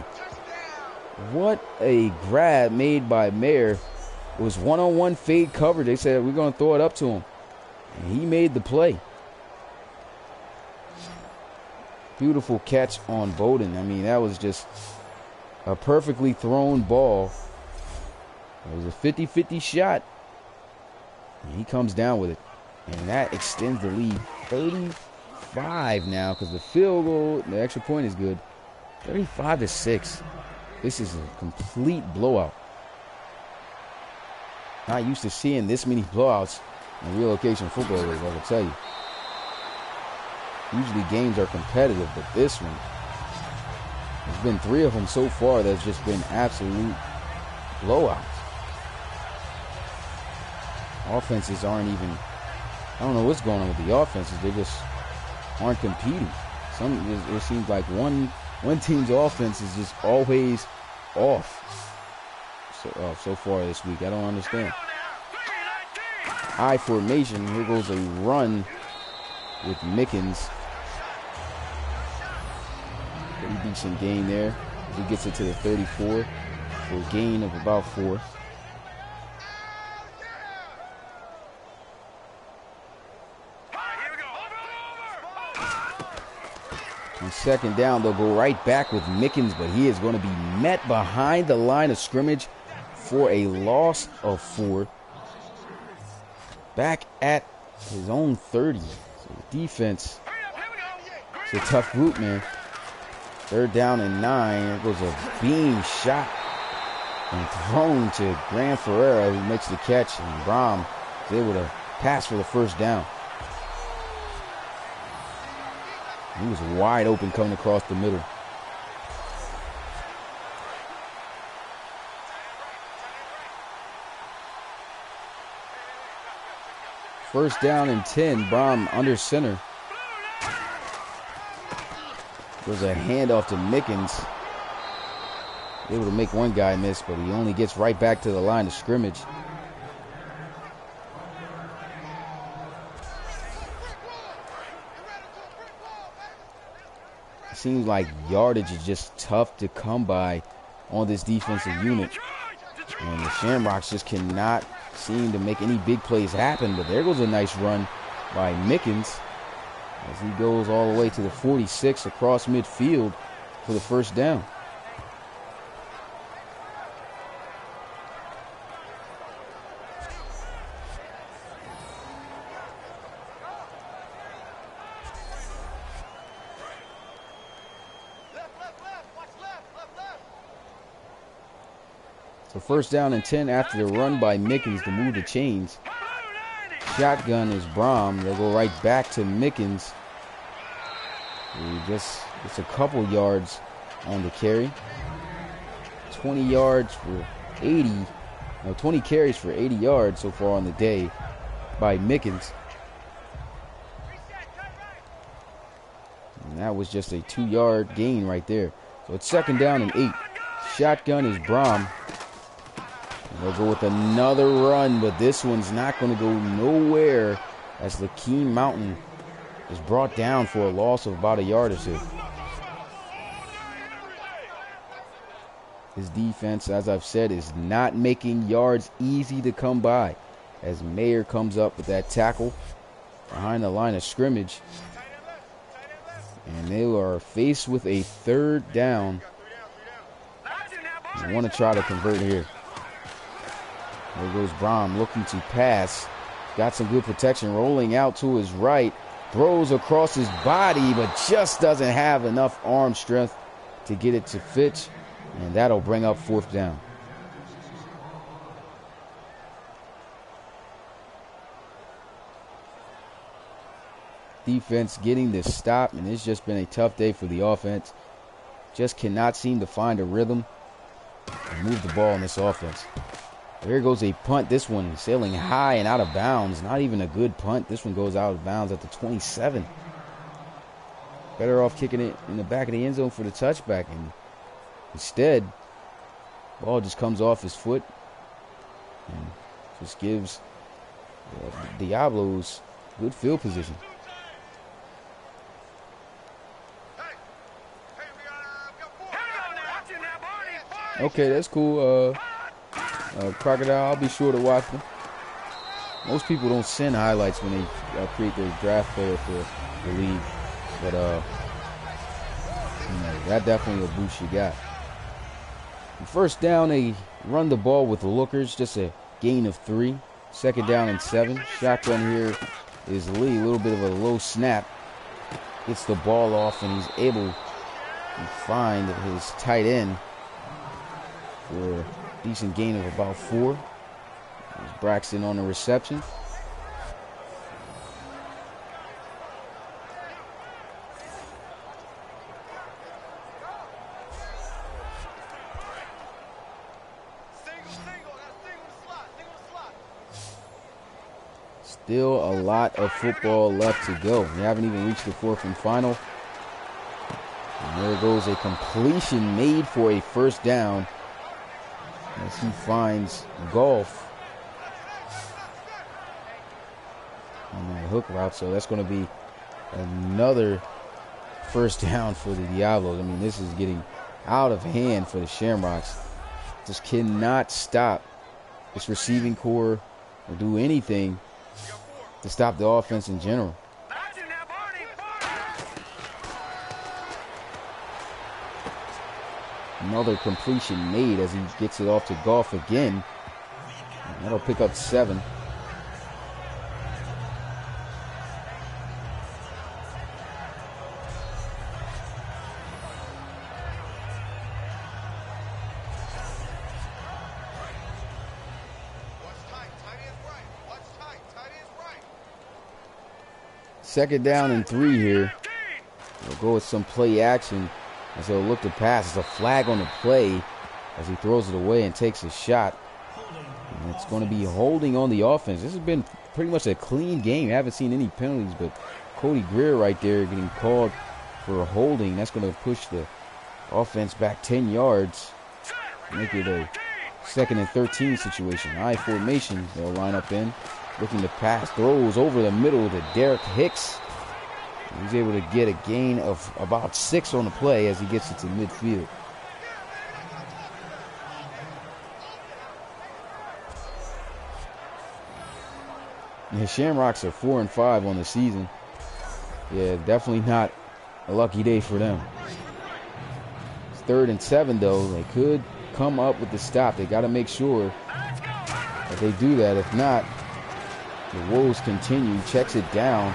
What a grab made by Mayer. It was one-on-one fade coverage. They said, we're going to throw it up to him. And he made the play. Beautiful catch on Bowden. I mean, that was just a perfectly thrown ball. It was a 50-50 shot. And he comes down with it. And that extends the lead 35 now, because the field goal, the extra point is good. 35-6. This is a complete blowout. Not used to seeing this many blowouts in relocation football league, I will tell you. Usually games are competitive, but this one, there's been 3 of them so far that's just been absolute blowouts. Offenses aren't even, I don't know what's going on with the offenses. They just aren't competing. It seems like one team's offense is just always off so far this week. I don't understand. I formation. Here goes a run with Mickens. Pretty decent gain there. He gets it to the 34 for a gain of about 4. On second down, they'll go right back with Mickens, but he is going to be met behind the line of scrimmage for a loss of 4. Back at his own 30. So the defense, it's a tough group, man. Third down and 9. There goes a beam shot and thrown to Grant Ferreira, who makes the catch, and Brom is able to pass for the first down. He was wide open coming across the middle. First down and 10. Brom under center. There's a handoff to Mickens. Able to make one guy miss, but he only gets right back to the line of scrimmage. It seems like yardage is just tough to come by on this defensive unit. And the Shamrocks just cannot seem to make any big plays happen. But there goes a nice run by Mickens as he goes all the way to the 46 across midfield for the first down. So first down and 10 after the run by Mickens to move the chains. Shotgun is Brom. They'll go right back to Mickens. He just gets a couple yards on the carry. 20 yards for 80. No, 20 carries for 80 yards so far on the day by Mickens. And that was just a 2-yard gain right there. So it's second down and 8. shotgun is Brom. And they'll go with another run, but this one's not going to go nowhere as Lakeem Mountain is brought down for a loss of about a yard or two. His defense, as I've said, is not making yards easy to come by as Mayer comes up with that tackle behind the line of scrimmage. And they are faced with a third down. They want to try to convert here. There goes Brom looking to pass. Got some good protection, rolling out to his right. Throws across his body, but just doesn't have enough arm strength to get it to Fitch. And that'll bring up fourth down. Defense getting this stop, and it's just been a tough day for the offense. Just cannot seem to find a rhythm and move the ball in this offense. There goes a punt. This one sailing high and out of bounds. Not even a good punt. This one goes out of bounds at the 27. Better off kicking it in the back of the end zone for the touchback. And instead, ball just comes off his foot and just gives the Diablos good field position. Okay, that's cool. Crocodile, I'll be sure to watch them. Most people don't send highlights when they create their draft player for the league, but that definitely a boost you got. First down, they run the ball with the lookers, just a gain of 3. Second down and 7. Shotgun here is Lee, a little bit of a low snap. Gets the ball off, and he's able to find his tight end for a decent gain of about 4. There's Braxton on the reception. Still a lot of football left to go. We haven't even reached the 4th and final. And there goes a completion made for a first down as he finds Golf on the hook route. So that's going to be another first down for the Diablos. I mean, this is getting out of hand for the Shamrocks. Just cannot stop this receiving core or do anything to stop the offense in general. Another completion made as he gets it off to Golf again. And that'll pick up 7. Second down and 3 here. We'll go with some play action as they'll look to pass. It's a flag on the play as he throws it away and takes a shot. And it's going to be holding on the offense. This has been pretty much a clean game. I haven't seen any penalties, but Cody Greer right there getting called for a holding. That's going to push the offense back 10 yards. Make it a 2nd and 13 situation. I formation they'll line up in. Looking to pass, throws over the middle to Derek Hicks. He's able to get a gain of about 6 on the play as he gets it to midfield. And the Shamrocks are 4-5 on the season. Yeah, definitely not a lucky day for them. It's 3rd and 7 though. They could come up with the stop. They got to make sure that they do that. If not, the woes continue. Checks it down.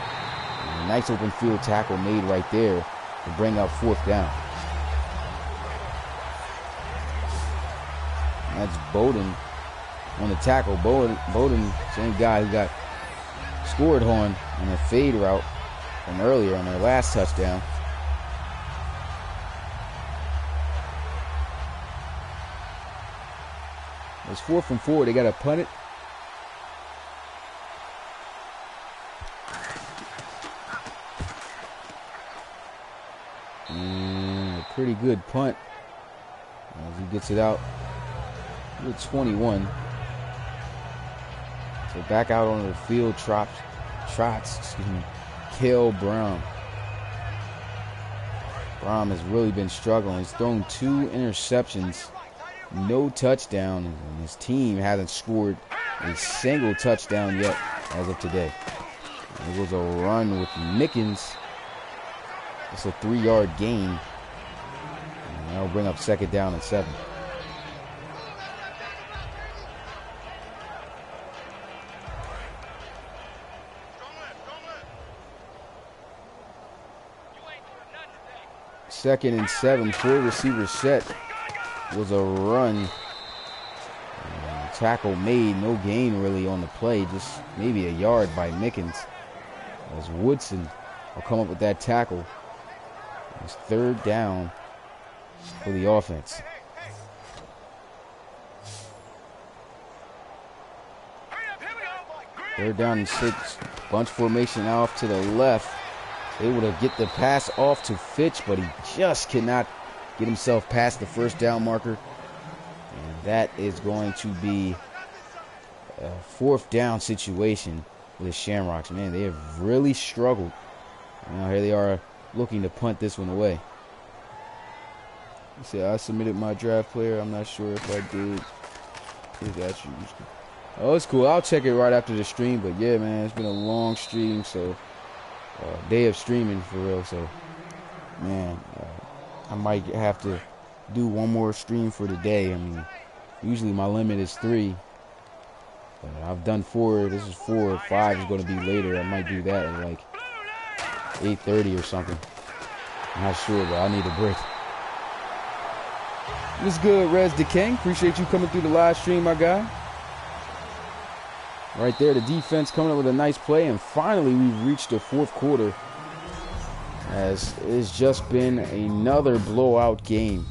And a nice open field tackle made right there to bring up 4th down. And that's Bowden on the tackle. Bowden, same guy who got scored on a fade route from earlier on their last touchdown. It's 4th and 4. They got to punt it. And a pretty good punt. As He gets it out with 21. So back out on the field trots, Cale Brown. Brown has really been struggling. He's thrown 2 interceptions, no touchdown, and his team hasn't scored a single touchdown yet as of today. It was a run with Mickens. It's a 3-yard gain. And that'll bring up 2nd down and 7. Second and 7, 4 receiver set. Was a run. Tackle made, no gain really on the play, just maybe a yard by Mickens. As Woodson will come up with that tackle. It's 3rd down for the offense. Third down and 6. Bunch formation off to the left. Able to get the pass off to Fitch, but he just cannot get himself past the 1st down marker. And that is going to be a 4th down situation with the Shamrocks. Man, they have really struggled. Now here they are looking to punt this one away. He said, I submitted my draft player. I'm not sure if I did. Oh, it's cool. I'll check it right after the stream. But yeah, man, it's been a long stream, so day of streaming for real. So, man, I might have to do one more stream for the day. I mean, usually my limit is 3. I've done 4. This is 4. 5 is going to be later. I might do that at like 8:30 or something. I'm not sure, but I need a break. What's good, Rez the King? Appreciate you coming through the live stream, my guy. Right there, the defense coming up with a nice play, and finally we've reached the 4th quarter, as it's just been another blowout game,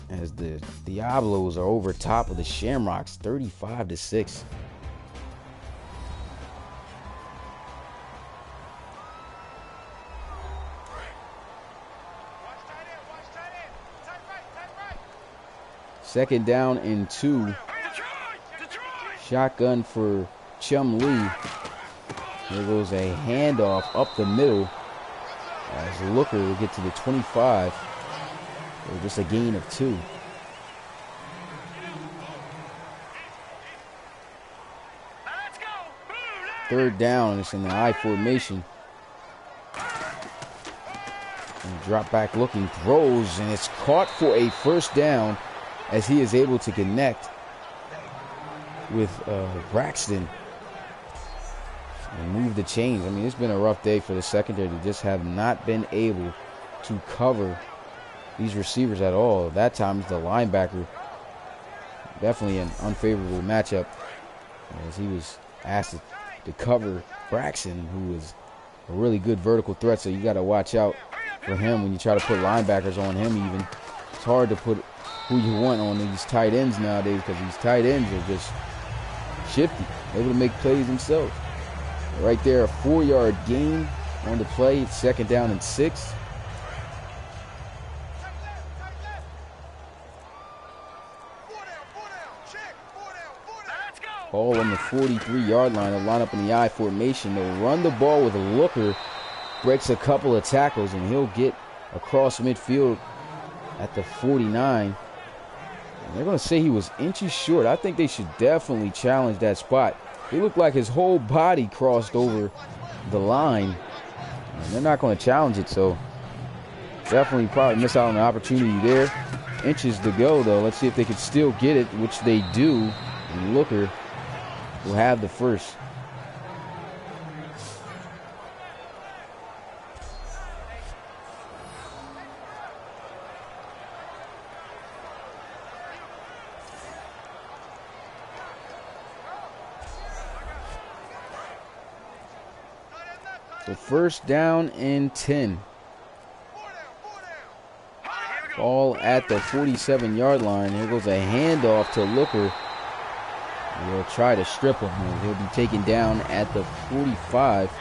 as the Diablos are over top of the Shamrocks 35-6. Second down and 2. Shotgun for Chum Lee. There goes a handoff up the middle as Looker will get to the 25. Or just a gain of 2. Third down, it's in the I formation. And drop back looking, throws, and it's caught for a 1st down as he is able to connect with Braxton and move the chains. I mean, it's been a rough day for the secondary. They just have not been able to cover these receivers at all. That time, the linebacker, definitely an unfavorable matchup, as he was asked to cover Braxton, who is a really good vertical threat. So you got to watch out for him when you try to put linebackers on him. Even it's hard to put who you want on these tight ends nowadays, because these tight ends are just shifty, able to make plays themselves. Right there, a 4-yard gain on the play. 2nd down and 6. Ball on the 43-yard line. They'll line up in the I formation. They'll run the ball with a Looker. Breaks a couple of tackles, and he'll get across midfield at the 49. And they're going to say he was inches short. I think they should definitely challenge that spot. It looked like his whole body crossed over the line. And they're not going to challenge it, so definitely probably miss out on the opportunity there. Inches to go, though. Let's see if they can still get it, which they do. And Looker will have the 1st. So 1st down and 10. Ball at the 47-yard line. Here goes a handoff to Looker. He'll try to strip him. He'll be taken down at the 45.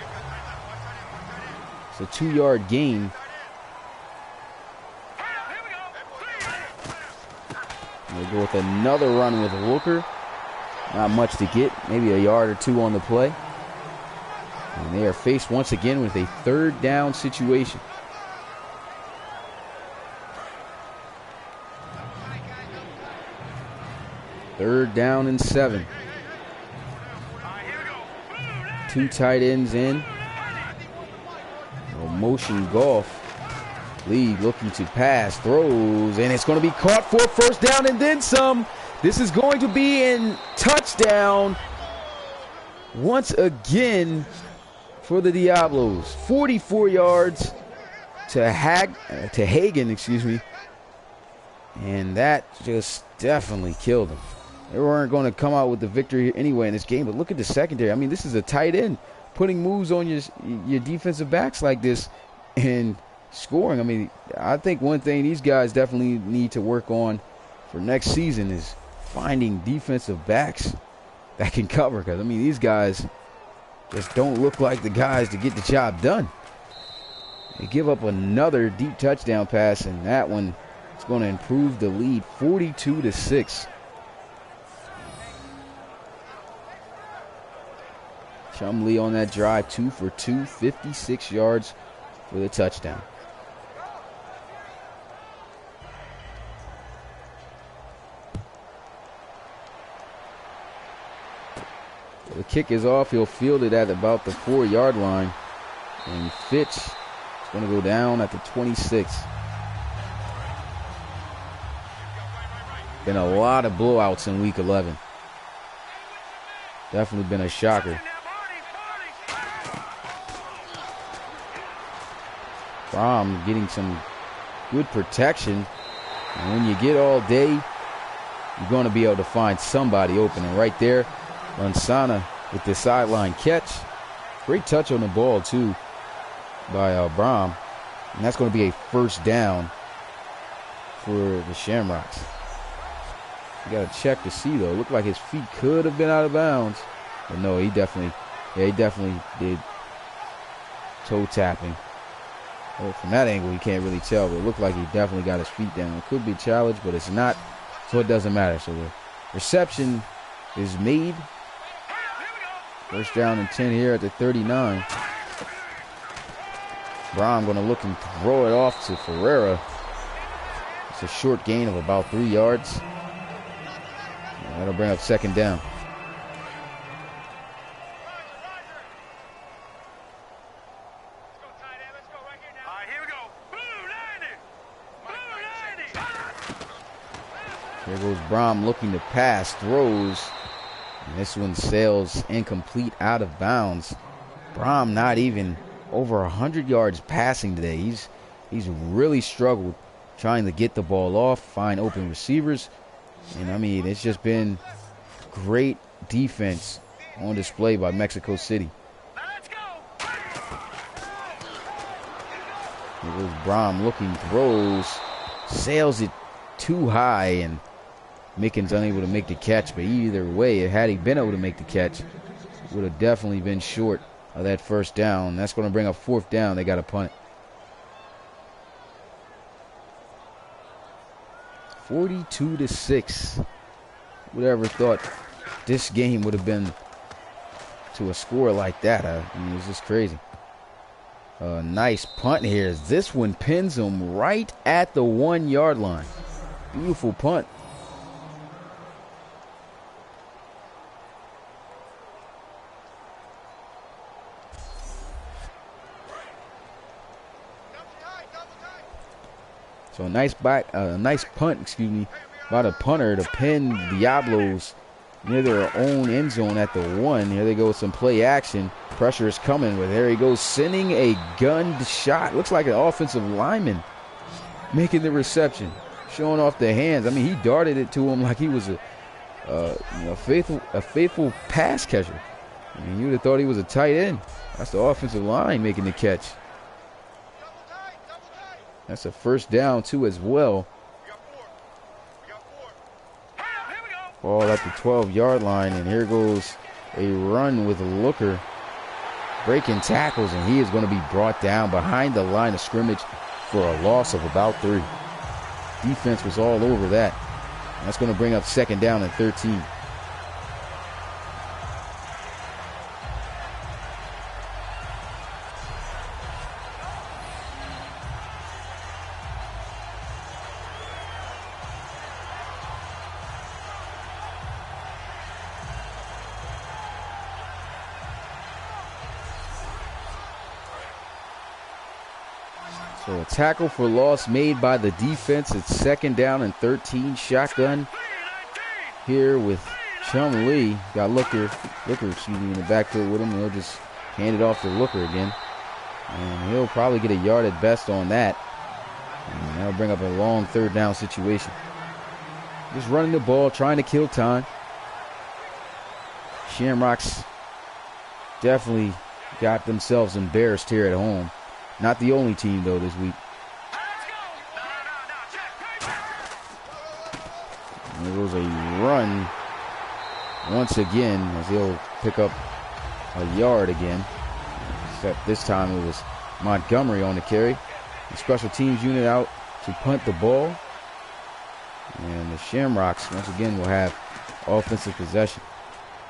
It's a 2-yard gain. They go with another run with Looker. Not much to get, maybe a yard or two on the play. And they are faced once again with a third down situation. Third down and 7. 2 tight ends in. Motion golf. Lee looking to pass, throws, and it's going to be caught for a first down and then some. This is going to be in touchdown once again for the Diablos. 44 yards to Hagen, and that just definitely killed him. They weren't going to come out with the victory anyway in this game, but look at the secondary. I mean, this is a tight end putting moves on your defensive backs like this and scoring. I mean, I think one thing these guys definitely need to work on for next season is finding defensive backs that can cover, because I mean, these guys just don't look like the guys to get the job done. They give up another deep touchdown pass, and that one is going to improve the lead 42-6. Chumlee on that drive, 2 for 2, 56 yards with a touchdown. The kick is off. He'll field it at about the 4-yard line. And Fitch is going to go down at the 26. Been a lot of blowouts in week 11. Definitely been a shocker. Brom getting some good protection. And when you get all day, you're going to be able to find somebody open. And right there, Lansana with the sideline catch. Great touch on the ball, too, by Brom. And that's going to be a first down for the Shamrocks. You got to check to see, though. It looked like his feet could have been out of bounds. But no, he definitely did toe tapping. Well, from that angle, you can't really tell, but it looked like he definitely got his feet down. It could be a challenge, but it's not, so it doesn't matter. So the reception is made. First down and 10 here at the 39. Brom going to look and throw it off to Ferreira. It's a short gain of about 3 yards. And that'll bring up second down. There goes Brom looking to pass, throws. And this one sails incomplete, out of bounds. Brom not even over 100 yards passing today. He's really struggled trying to get the ball off, find open receivers. And I mean, it's just been great defense on display by Mexico City. Here goes Brom looking, throws, sails it too high, and Mickens unable to make the catch. But either way, had he been able to make the catch, would have definitely been short of that first down. That's going to bring up fourth down. They got to punt it. 42-6. Whoever thought this game would have been to a score like that? I mean, it's just crazy. Nice punt here. This one pins him right at the 1-yard line. Beautiful punt. So a nice punt, by the punter to pin Diablos near their own end zone at the 1. Here they go with some play action. Pressure is coming, but there he goes, sending a gunned shot. Looks like an offensive lineman making the reception, showing off the hands. I mean, he darted it to him like he was a faithful pass catcher. I mean, you would have thought he was a tight end. That's the offensive line making the catch. That's a first down, too, as well. Ball at the 12-yard line, and here goes a run with Looker. Breaking tackles, and he is going to be brought down behind the line of scrimmage for a loss of about 3. Defense was all over that. That's going to bring up 2nd down and 13. So a tackle for loss made by the defense. It's 2nd down and 13. Shotgun here with Chumlee. Got Looker, in the backfield with him. He'll just hand it off to Looker again. And he'll probably get a yard at best on that. And that'll bring up a long 3rd down situation. Just running the ball, trying to kill time. Shamrocks definitely got themselves embarrassed here at home. Not the only team, though, this week. And there goes a run once again as he'll pick up a yard again. Except this time it was Montgomery on the carry. The special teams unit out to punt the ball. And the Shamrocks, once again, will have offensive possession.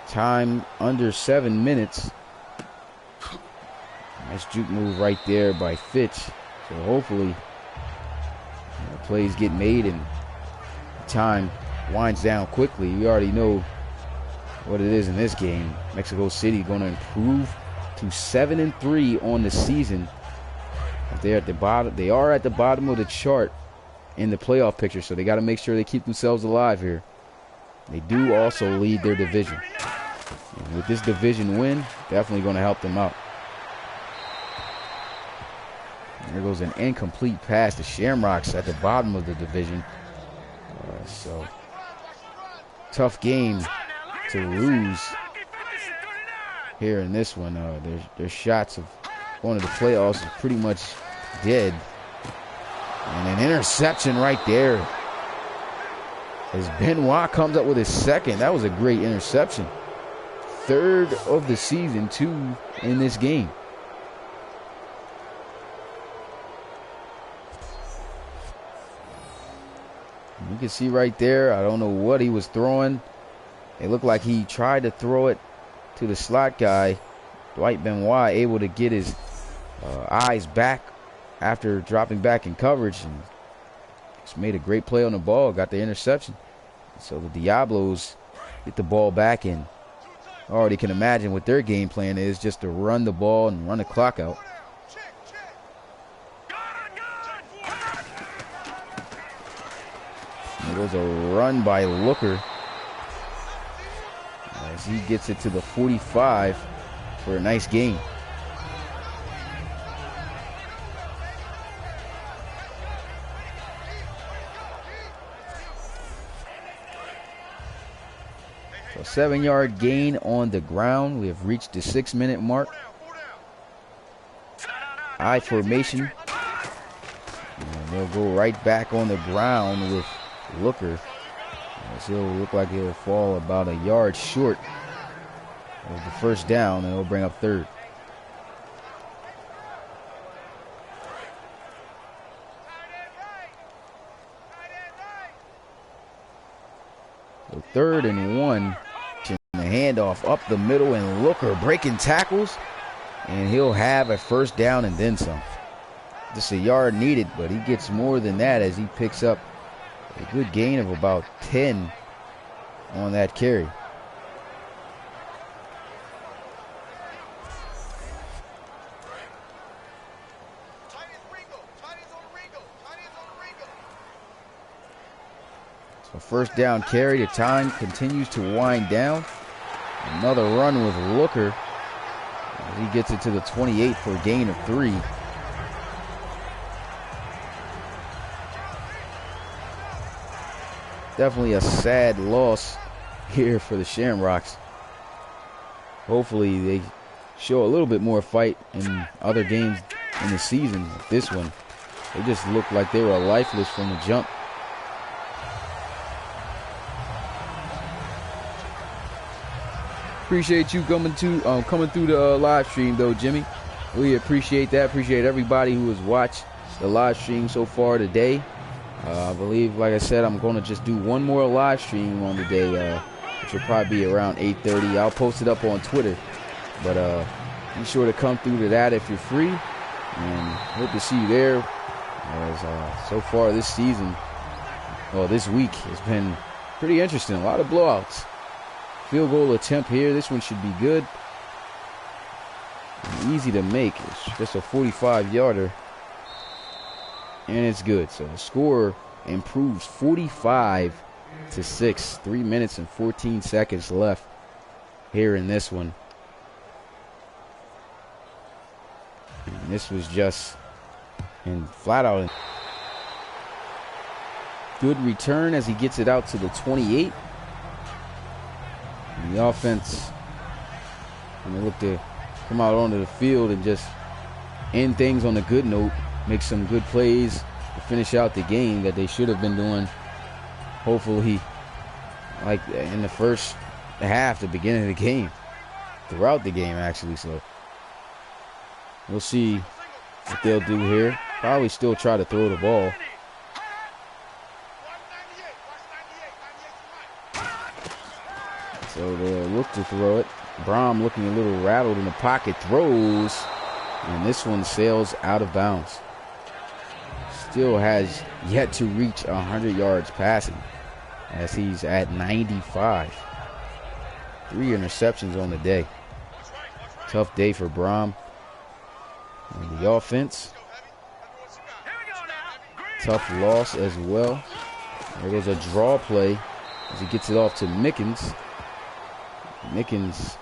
Time under 7 minutes. Nice juke move right there by Fitch. So hopefully plays get made and time winds down quickly. We already know what it is in this game. Mexico City going to improve to 7-3 on the season. They're at the bottom. They are at the bottom of the chart in the playoff picture, so they got to make sure they keep themselves alive here. They do also lead their division. And with this division win, definitely going to help them out. There goes an incomplete pass to Shamrocks at the bottom of the division. So, tough game to lose here in this one. Their shots of going to the playoffs is pretty much dead. And an interception right there. As Benoit comes up with his 2nd. That was a great interception. 3rd of the season, 2 in this game. You can see right there, I don't know what he was throwing. It looked like he tried to throw it to the slot guy. Dwight Benoit able to get his eyes back after dropping back in coverage. And just made a great play on the ball, got the interception. So the Diablos get the ball back, and already can imagine what their game plan is, just to run the ball and run the clock out. There goes a run by Looker as he gets it to the 45 for a nice gain. So 7-yard gain on the ground. We have reached the 6-minute mark. I formation. And they'll go right back on the ground with Looker. He'll look like he'll fall about a yard short of the 1st down, and he'll bring up 3rd. So 3rd and 1. The handoff up the middle, and Looker breaking tackles, and he'll have a 1st down and then some. Just a yard needed, but he gets more than that as he picks up a good gain of about 10 on that carry. So 1st down carry. The time continues to wind down. Another run with Looker. He gets it to the 28 for a gain of 3. Definitely a sad loss here for the Shamrocks. Hopefully they show a little bit more fight in other games in the season. This one, they just looked like they were lifeless from the jump. Appreciate you coming through the live stream, though, Jimmy. We appreciate that. Appreciate everybody who has watched the live stream so far today. I believe, like I said, I'm going to just do one more live stream on the day, which will probably be around 8:30. I'll post it up on Twitter. But be sure to come through to that if you're free. And hope to see you there. As so far this season, well, this week has been pretty interesting. A lot of blowouts. Field goal attempt here. This one should be good. And easy to make. It's just a 45-yarder. And it's good. So the score improves 45-6. 3 minutes and 14 seconds left here in this one. And this was just in flat out. Good return as he gets it out to the 28. And the offense, and they look to come out onto the field and just end things on a good note, make some good plays to finish out the game that they should have been doing. Hopefully, like in the first half, the beginning of the game, throughout the game actually. So we'll see what they'll do here. Probably still try to throw the ball. So they'll look to throw it. Brom looking a little rattled in the pocket, throws, and this one sails out of bounds. Still has yet to reach 100 yards passing as he's at 95. 3 interceptions on the day. Tough day for Brom. And the offense, tough loss as well. There goes a draw play as he gets it off to Mickens. Mickens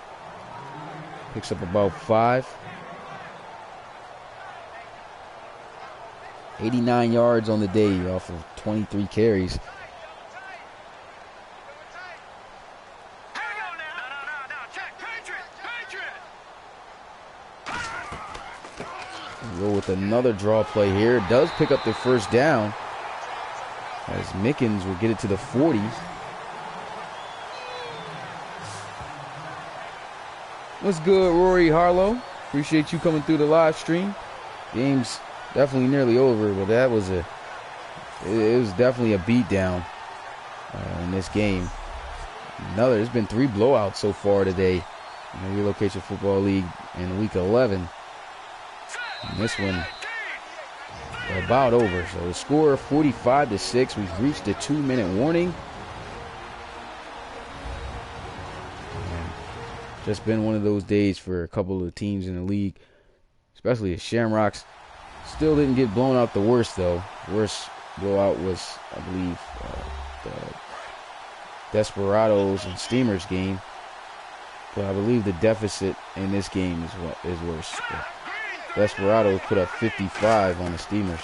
picks up about 5. 89 yards on the day off of 23 carries. Go with another draw play here. Does pick up the first down as Mickens will get it to the 40. What's good, Rory Harlow? Appreciate you coming through the live stream. Game's definitely nearly over, but that was it was definitely a beatdown in this game. There's been 3 blowouts so far today in the Relocation Football League in week 11. And this one about over. So the score 45-6. We've reached the 2-minute warning. And just been one of those days for a couple of teams in the league, especially the Shamrocks. Still didn't get blown out the worst though. Worst blowout was, I believe, the Desperados and Steamers game. But I believe the deficit in this game is worse. Desperados put up 55 on the Steamers.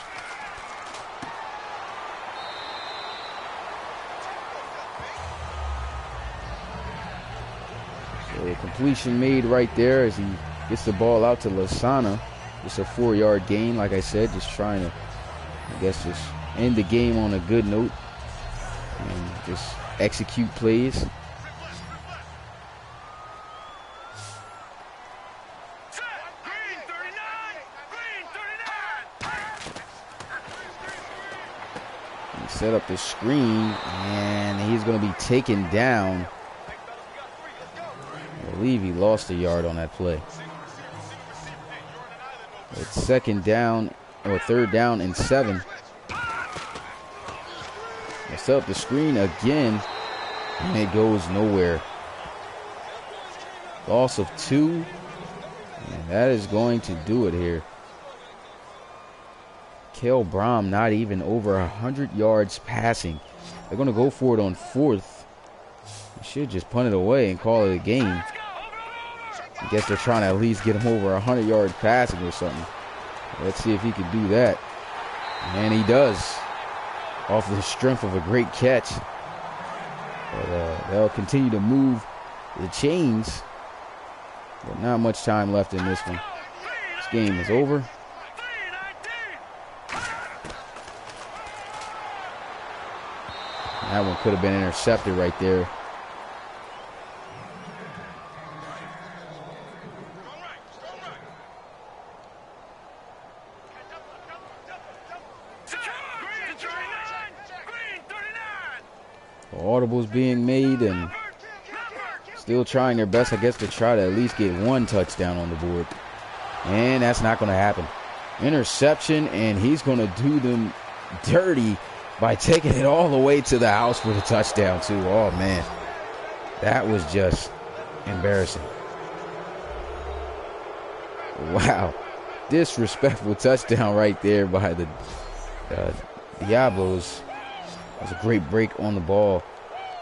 So a completion made right there as he gets the ball out to Lasana. It's a 4-yard gain, like I said, just trying to, I guess, just end the game on a good note and just execute plays. Set up the screen, and he's going to be taken down. I believe he lost a yard on that play. It's 2nd down, or 3rd down and 7. They set up the screen again, and it goes nowhere. Loss of 2, and that is going to do it here. Kale Brom not even over 100 yards passing. They're going to go for it on 4th. They should just punt it away and call it a game. I guess they're trying to at least get him over 100 yards passing or something. Let's see if he can do that. And he does, off the strength of a great catch. But they'll continue to move the chains. But not much time left in this one. This game is over. That one could have been intercepted right there. Audibles being made and still trying their best, I guess, to try to at least get one touchdown on the board. And that's not going to happen. Interception, and he's going to do them dirty by taking it all the way to the house for the touchdown, too. Oh, man. That was just embarrassing. Wow. Disrespectful touchdown right there by the Diablos. That was a great break on the ball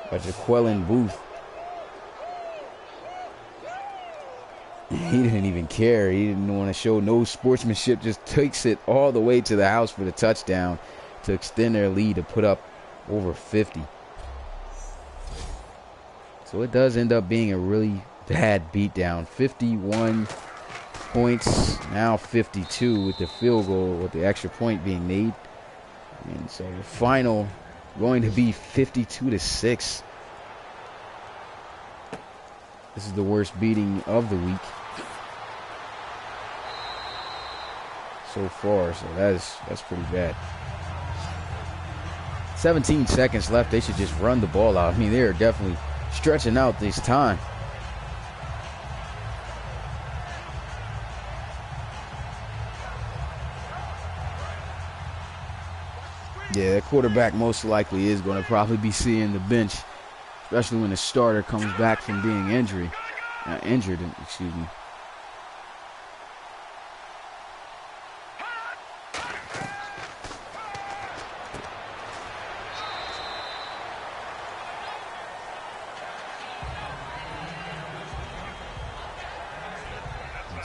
by Jaquelin Booth. He didn't even care. He didn't want to show no sportsmanship. Just takes it all the way to the house for the touchdown to extend their lead to put up over 50. So it does end up being a really bad beatdown. 51 points, now 52 with the field goal, with the extra point being made. And so the final going to be 52-6. This is the worst beating of the week so far, so that's pretty bad. 17 seconds left. They should just run the ball out. I mean, they're definitely stretching out this time. Yeah, the quarterback most likely is going to probably be seeing the bench, especially when the starter comes back from being injured. Excuse me.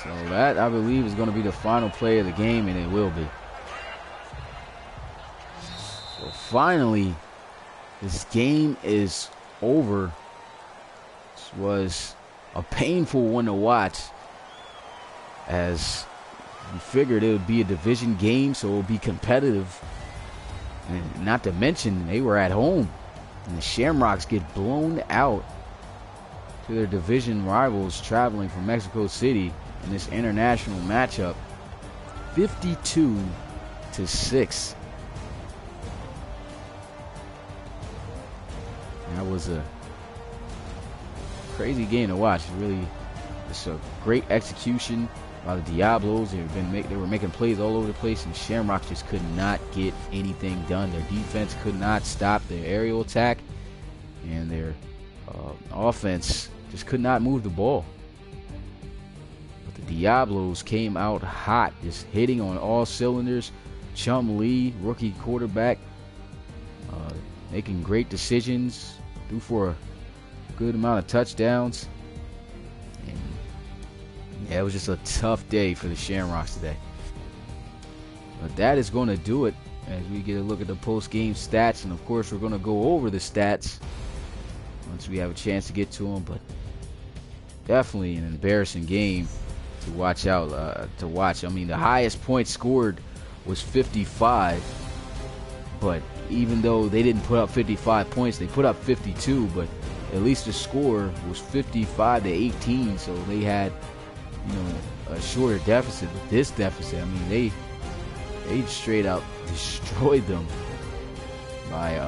So that, I believe, is going to be the final play of the game, and it will be. So finally, this game is over. This was a painful one to watch, as we figured it would be a division game, so it would be competitive. And not to mention, they were at home, and the Shamrocks get blown out to their division rivals traveling from Mexico City in this international matchup, 52-6. That was a crazy game to watch. It's a great execution by the Diablos. They were making plays all over the place, and Shamrocks just could not get anything done. Their defense could not stop their aerial attack, and their offense just could not move the ball. But the Diablos came out hot, just hitting on all cylinders. Chum Lee, rookie quarterback, making great decisions, threw for a good amount of touchdowns. And yeah, it was just a tough day for the Shamrocks today. But that is going to do it as we get a look at the post-game stats. And of course, we're going to go over the stats once we have a chance to get to them. But definitely an embarrassing game to watch out. I mean, the highest points scored was 55. But even though they didn't put up 55 points, they put up 52. But at least the score was 55-18. So they had, a shorter deficit. But this deficit, I mean, they straight out destroyed them by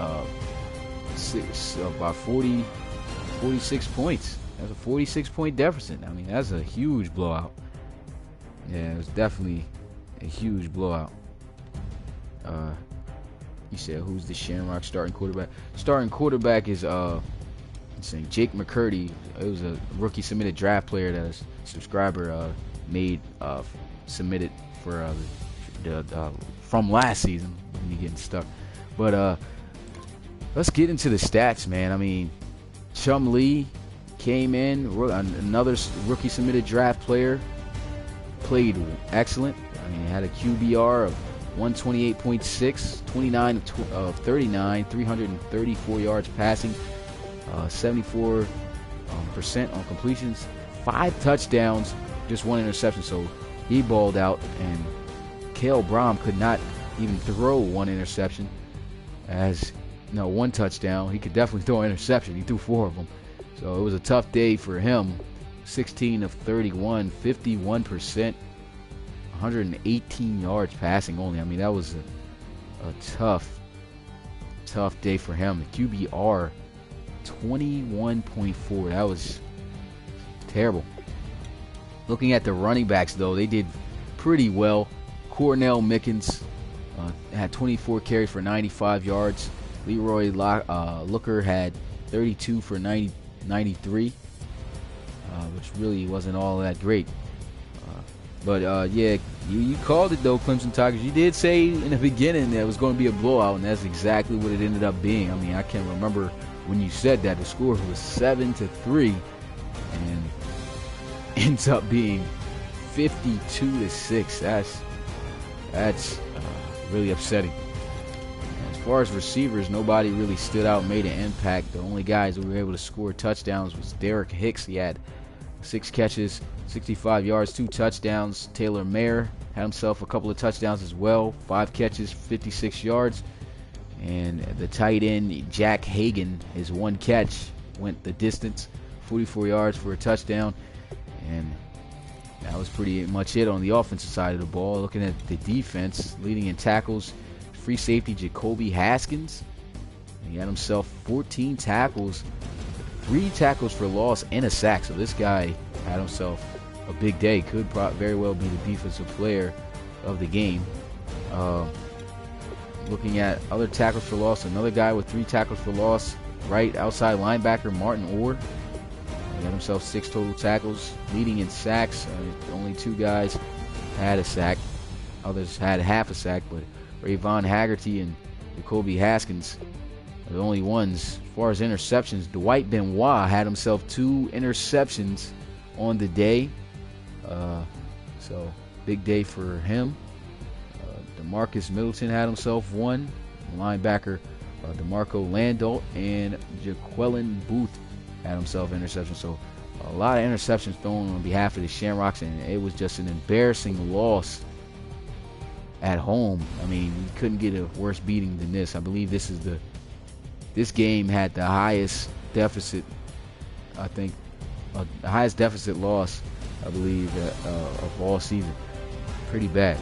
46 points. That's a 46-point deficit. I mean, that's a huge blowout. Yeah, it was definitely a huge blowout. You said, who's the Shamrock starting quarterback? Starting quarterback is Jake McCurdy. It was a rookie submitted draft player that a subscriber submitted for from last season. Me getting stuck, but let's get into the stats, man. I mean, Chum Lee came in, another rookie submitted draft player, played excellent. I mean, had a QBR of 128.6, 29 of 39, 334 yards passing, 74% on completions, 5 touchdowns, just 1 interception. So he balled out, and Kale Brom could not even throw 1 interception. 1 touchdown. He could definitely throw an interception. He threw 4 of them. So it was a tough day for him. 16 of 31, 51%, 118 yards passing only. I mean, that was a tough day for him. The QBR 21.4. That was terrible. Looking at the running backs, though, they did pretty well. Cornell Mickens had 24 carries for 95 yards. Leroy Looker had 32 for 93, which really wasn't all that great. But yeah, you called it, though, Clemson Tigers. You did say in the beginning that it was going to be a blowout, and that's exactly what it ended up being. I mean, I can't remember when you said that. The score was 7-3, and ends up being 52-6. That's really upsetting. As far as receivers, nobody really stood out, made an impact. The only guys who were able to score touchdowns was Derek Hicks. He had 6 catches, 65 yards, 2 touchdowns. Taylor Mayer had himself a couple of touchdowns as well, 5 catches, 56 yards. And the tight end, Jack Hagan, his 1 catch went the distance, 44 yards for a touchdown. And that was pretty much it on the offensive side of the ball. Looking at the defense, leading in tackles, free safety Jacoby Haskins. He had himself 14 tackles, 3 tackles for loss, and a sack. So this guy had himself a big day. Could very well be the defensive player of the game. Looking at other tackles for loss, another guy with 3 tackles for loss, right outside linebacker Martin Orr. He had himself 6 total tackles. Leading in sacks, only 2 guys had a sack. Others had half a sack, but Rayvon Haggerty and Jacoby Haskins are the only ones. As far as interceptions, Dwight Benoit had himself 2 interceptions on the day. So big day for him. DeMarcus Middleton had himself 1. Linebacker DeMarco Landolt and Jaquelin Booth had himself an interception. So a lot of interceptions thrown on behalf of the Shamrocks, and it was just an embarrassing loss at home. I mean, we couldn't get a worse beating than this. I believe this game had the highest deficit, I think, the highest deficit loss, I believe, of all season. Pretty bad.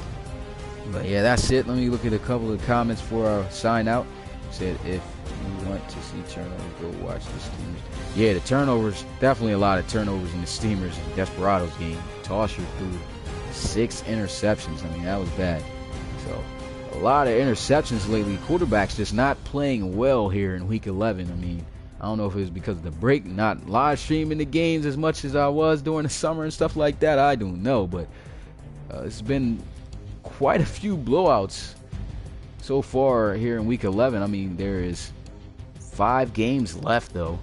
But yeah, that's it. Let me look at a couple of comments for our sign out. Said, if you want to see turnovers, go watch the Steamers. Yeah, the turnovers, definitely a lot of turnovers in the Steamers and Desperados game. Tosher threw 6 interceptions. I mean, that was bad. So a lot of interceptions lately. Quarterbacks just not playing well here in week 11. I mean, I don't know if it was because of the break, not live streaming the games as much as I was during the summer and stuff like that. I don't know, but it's been quite a few blowouts so far here in week 11. I mean, there is 5 games left, though,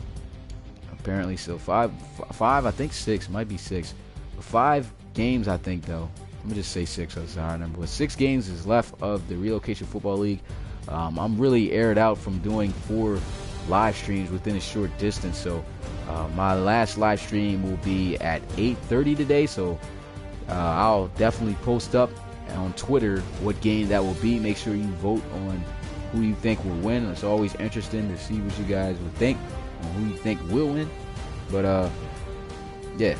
apparently. So five, I think 6, might be 6. 5 games, I think, though. Let me just say 6, that's the higher number. But 6 games is left of the Relocation Football League. I'm really aired out from doing 4 live streams within a short distance. So my last live stream will be at 8:30 today. So I'll definitely post up on Twitter what game that will be. Make sure you vote on who you think will win. It's always interesting to see what you guys would think and who you think will win. But yeah,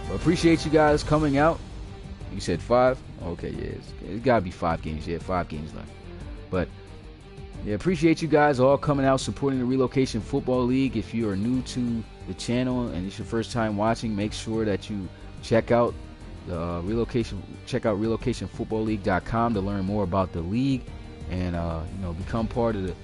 well, appreciate you guys coming out. You said 5? Okay, yeah, it's got to be 5 games. Yeah, 5 games left. But yeah, appreciate you guys all coming out supporting the Relocation Football League. If you are new to the channel and it's your first time watching, make sure that you check out relocationfootballleague.com to learn more about the league, and become part of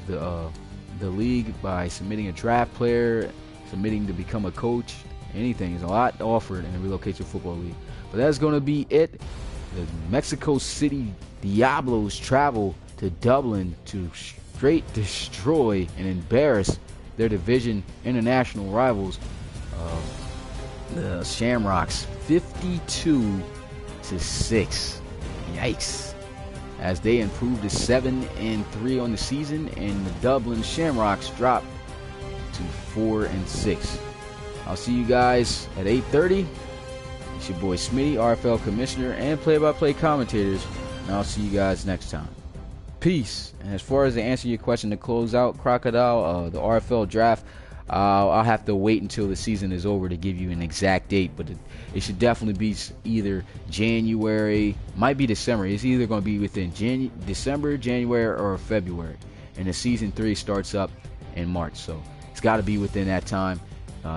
the league by submitting a draft player, submitting to become a coach. Anything. There's a lot offered in the Relocation Football League. But that's going to be it. The Mexico City Diablos travel to Dublin to straight destroy and embarrass their division international rivals, the Shamrocks, 52-6. Yikes. As they improved to 7-3 on the season, and the Dublin Shamrocks dropped to 4-6. I'll see you guys at 8:30. It's your boy Smitty, RFL Commissioner and play-by-play commentators, and I'll see you guys next time. Peace. And as far as to answer your question to close out, Crocodile, the RFL draft, I'll have to wait until the season is over to give you an exact date, but it should definitely be either January, might be December. It's either going to be within December, January, or February. And the season 3 starts up in March. So it's got to be within that time.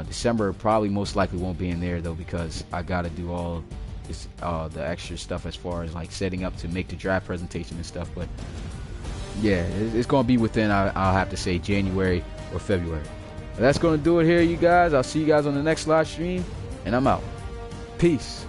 December probably most likely won't be in there though, because I got to do all this, the extra stuff as far as like setting up to make the draft presentation and stuff. But yeah, it's going to be within, I'll have to say, January or February. But that's going to do it here, you guys. I'll see you guys on the next live stream, and I'm out. Peace.